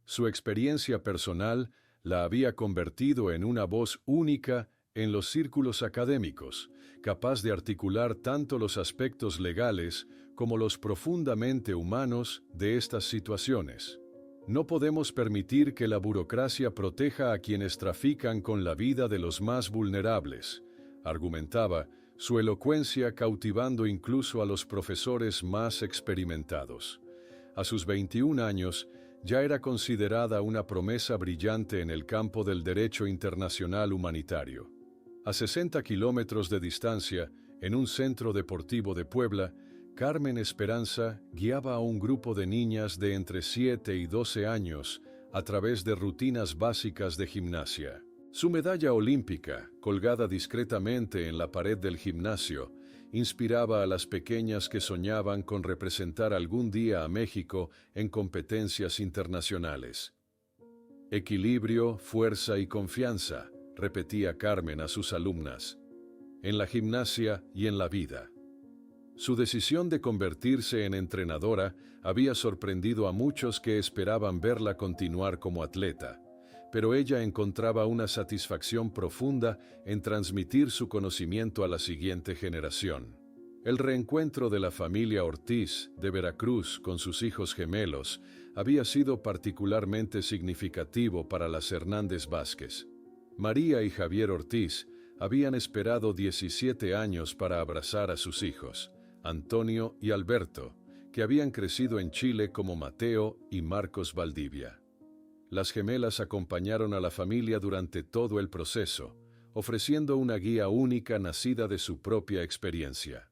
Su experiencia personal la había convertido en una voz única en los círculos académicos, capaz de articular tanto los aspectos legales como los profundamente humanos de estas situaciones. No podemos permitir que la burocracia proteja a quienes trafican con la vida de los más vulnerables, argumentaba, su elocuencia cautivando incluso a los profesores más experimentados. A sus 21 años, ya era considerada una promesa brillante en el campo del derecho internacional humanitario. A 60 kilómetros de distancia, en un centro deportivo de Puebla, Carmen Esperanza guiaba a un grupo de niñas de entre 7 y 12 años a través de rutinas básicas de gimnasia. Su medalla olímpica, colgada discretamente en la pared del gimnasio, inspiraba a las pequeñas que soñaban con representar algún día a México en competencias internacionales. Equilibrio, fuerza y confianza, repetía Carmen a sus alumnas, en la gimnasia y en la vida. Su decisión de convertirse en entrenadora había sorprendido a muchos que esperaban verla continuar como atleta, pero ella encontraba una satisfacción profunda en transmitir su conocimiento a la siguiente generación. El reencuentro de la familia Ortiz de Veracruz con sus hijos gemelos había sido particularmente significativo para las Hernández Vázquez. María y Javier Ortiz habían esperado 17 años para abrazar a sus hijos, Antonio y Alberto, que habían crecido en Chile como Mateo y Marcos Valdivia. Las gemelas acompañaron a la familia durante todo el proceso, ofreciendo una guía única nacida de su propia experiencia.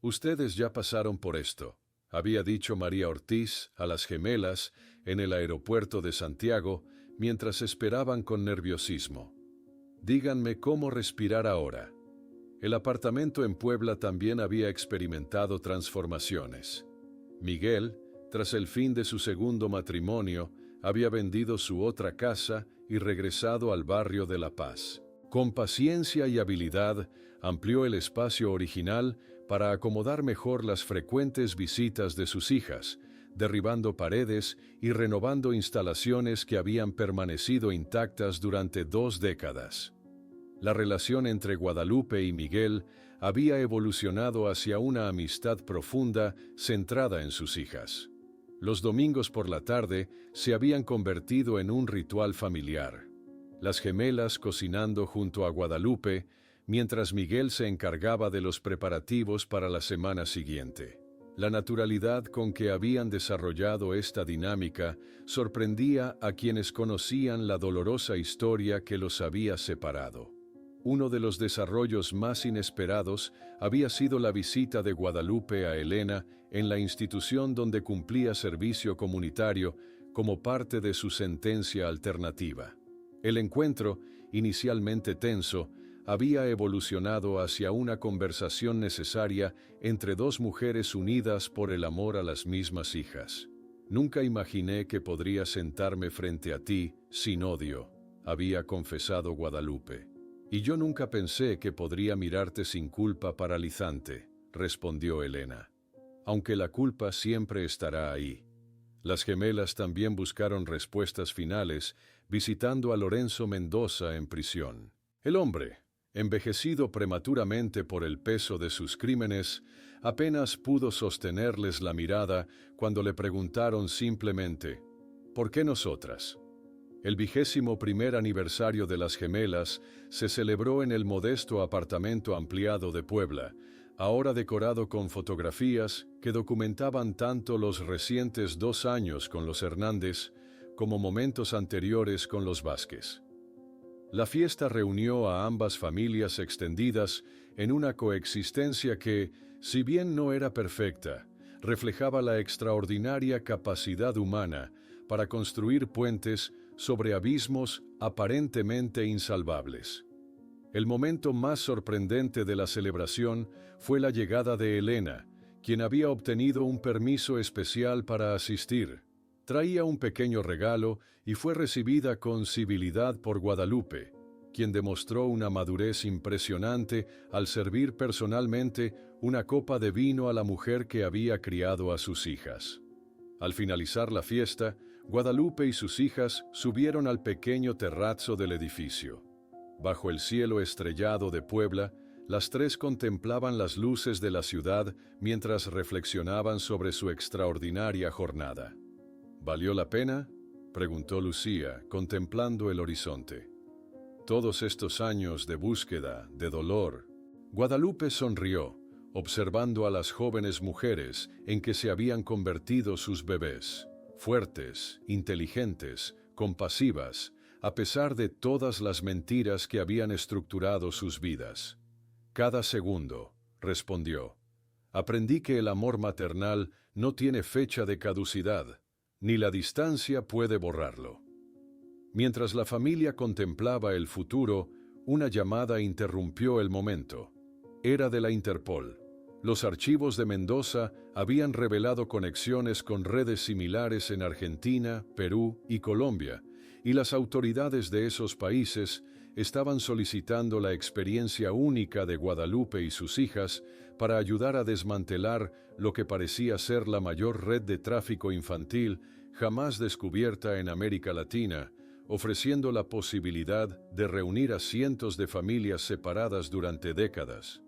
Ustedes ya pasaron por esto, había dicho María Ortiz a las gemelas en el aeropuerto de Santiago mientras esperaban con nerviosismo. Díganme cómo respirar ahora. El apartamento en Puebla también había experimentado transformaciones. Miguel, tras el fin de su segundo matrimonio, había vendido su otra casa y regresado al barrio de La Paz. Con paciencia y habilidad, amplió el espacio original para acomodar mejor las frecuentes visitas de sus hijas, derribando paredes y renovando instalaciones que habían permanecido intactas durante 2 décadas. La relación entre Guadalupe y Miguel había evolucionado hacia una amistad profunda centrada en sus hijas. Los domingos por la tarde se habían convertido en un ritual familiar. Las gemelas cocinando junto a Guadalupe, mientras Miguel se encargaba de los preparativos para la semana siguiente. La naturalidad con que habían desarrollado esta dinámica sorprendía a quienes conocían la dolorosa historia que los había separado. Uno de los desarrollos más inesperados había sido la visita de Guadalupe a Elena en la institución donde cumplía servicio comunitario como parte de su sentencia alternativa. El encuentro, inicialmente tenso, había evolucionado hacia una conversación necesaria entre 2 mujeres unidas por el amor a las mismas hijas. «Nunca imaginé que podría sentarme frente a ti sin odio», había confesado Guadalupe. «Y yo nunca pensé que podría mirarte sin culpa paralizante», respondió Elena. «Aunque la culpa siempre estará ahí». Las gemelas también buscaron respuestas finales, visitando a Lorenzo Mendoza en prisión. El hombre, envejecido prematuramente por el peso de sus crímenes, apenas pudo sostenerles la mirada cuando le preguntaron simplemente, «¿Por qué nosotras?». El 21º aniversario de las gemelas se celebró en el modesto apartamento ampliado de Puebla, ahora decorado con fotografías que documentaban tanto los recientes 2 años con los Hernández como momentos anteriores con los Vázquez. La fiesta reunió a ambas familias extendidas en una coexistencia que, si bien no era perfecta, reflejaba la extraordinaria capacidad humana para construir puentes sobre abismos aparentemente insalvables. El momento más sorprendente de la celebración fue la llegada de Elena, quien había obtenido un permiso especial para asistir. Traía un pequeño regalo y fue recibida con civilidad por Guadalupe, quien demostró una madurez impresionante al servir personalmente una copa de vino a la mujer que había criado a sus hijas. Al finalizar la fiesta, Guadalupe y sus hijas subieron al pequeño terrazzo del edificio. Bajo el cielo estrellado de Puebla, las 3 contemplaban las luces de la ciudad mientras reflexionaban sobre su extraordinaria jornada. «¿Valió la pena?», preguntó Lucía, contemplando el horizonte. «Todos estos años de búsqueda, de dolor». Guadalupe sonrió, observando a las jóvenes mujeres en que se habían convertido sus bebés. Fuertes, inteligentes, compasivas, a pesar de todas las mentiras que habían estructurado sus vidas. «Cada segundo», respondió. «Aprendí que el amor maternal no tiene fecha de caducidad, ni la distancia puede borrarlo». Mientras la familia contemplaba el futuro, una llamada interrumpió el momento. Era de la Interpol. Los archivos de Mendoza habían revelado conexiones con redes similares en Argentina, Perú y Colombia, y las autoridades de esos países estaban solicitando la experiencia única de Guadalupe y sus hijas para ayudar a desmantelar lo que parecía ser la mayor red de tráfico infantil jamás descubierta en América Latina, ofreciendo la posibilidad de reunir a cientos de familias separadas durante décadas.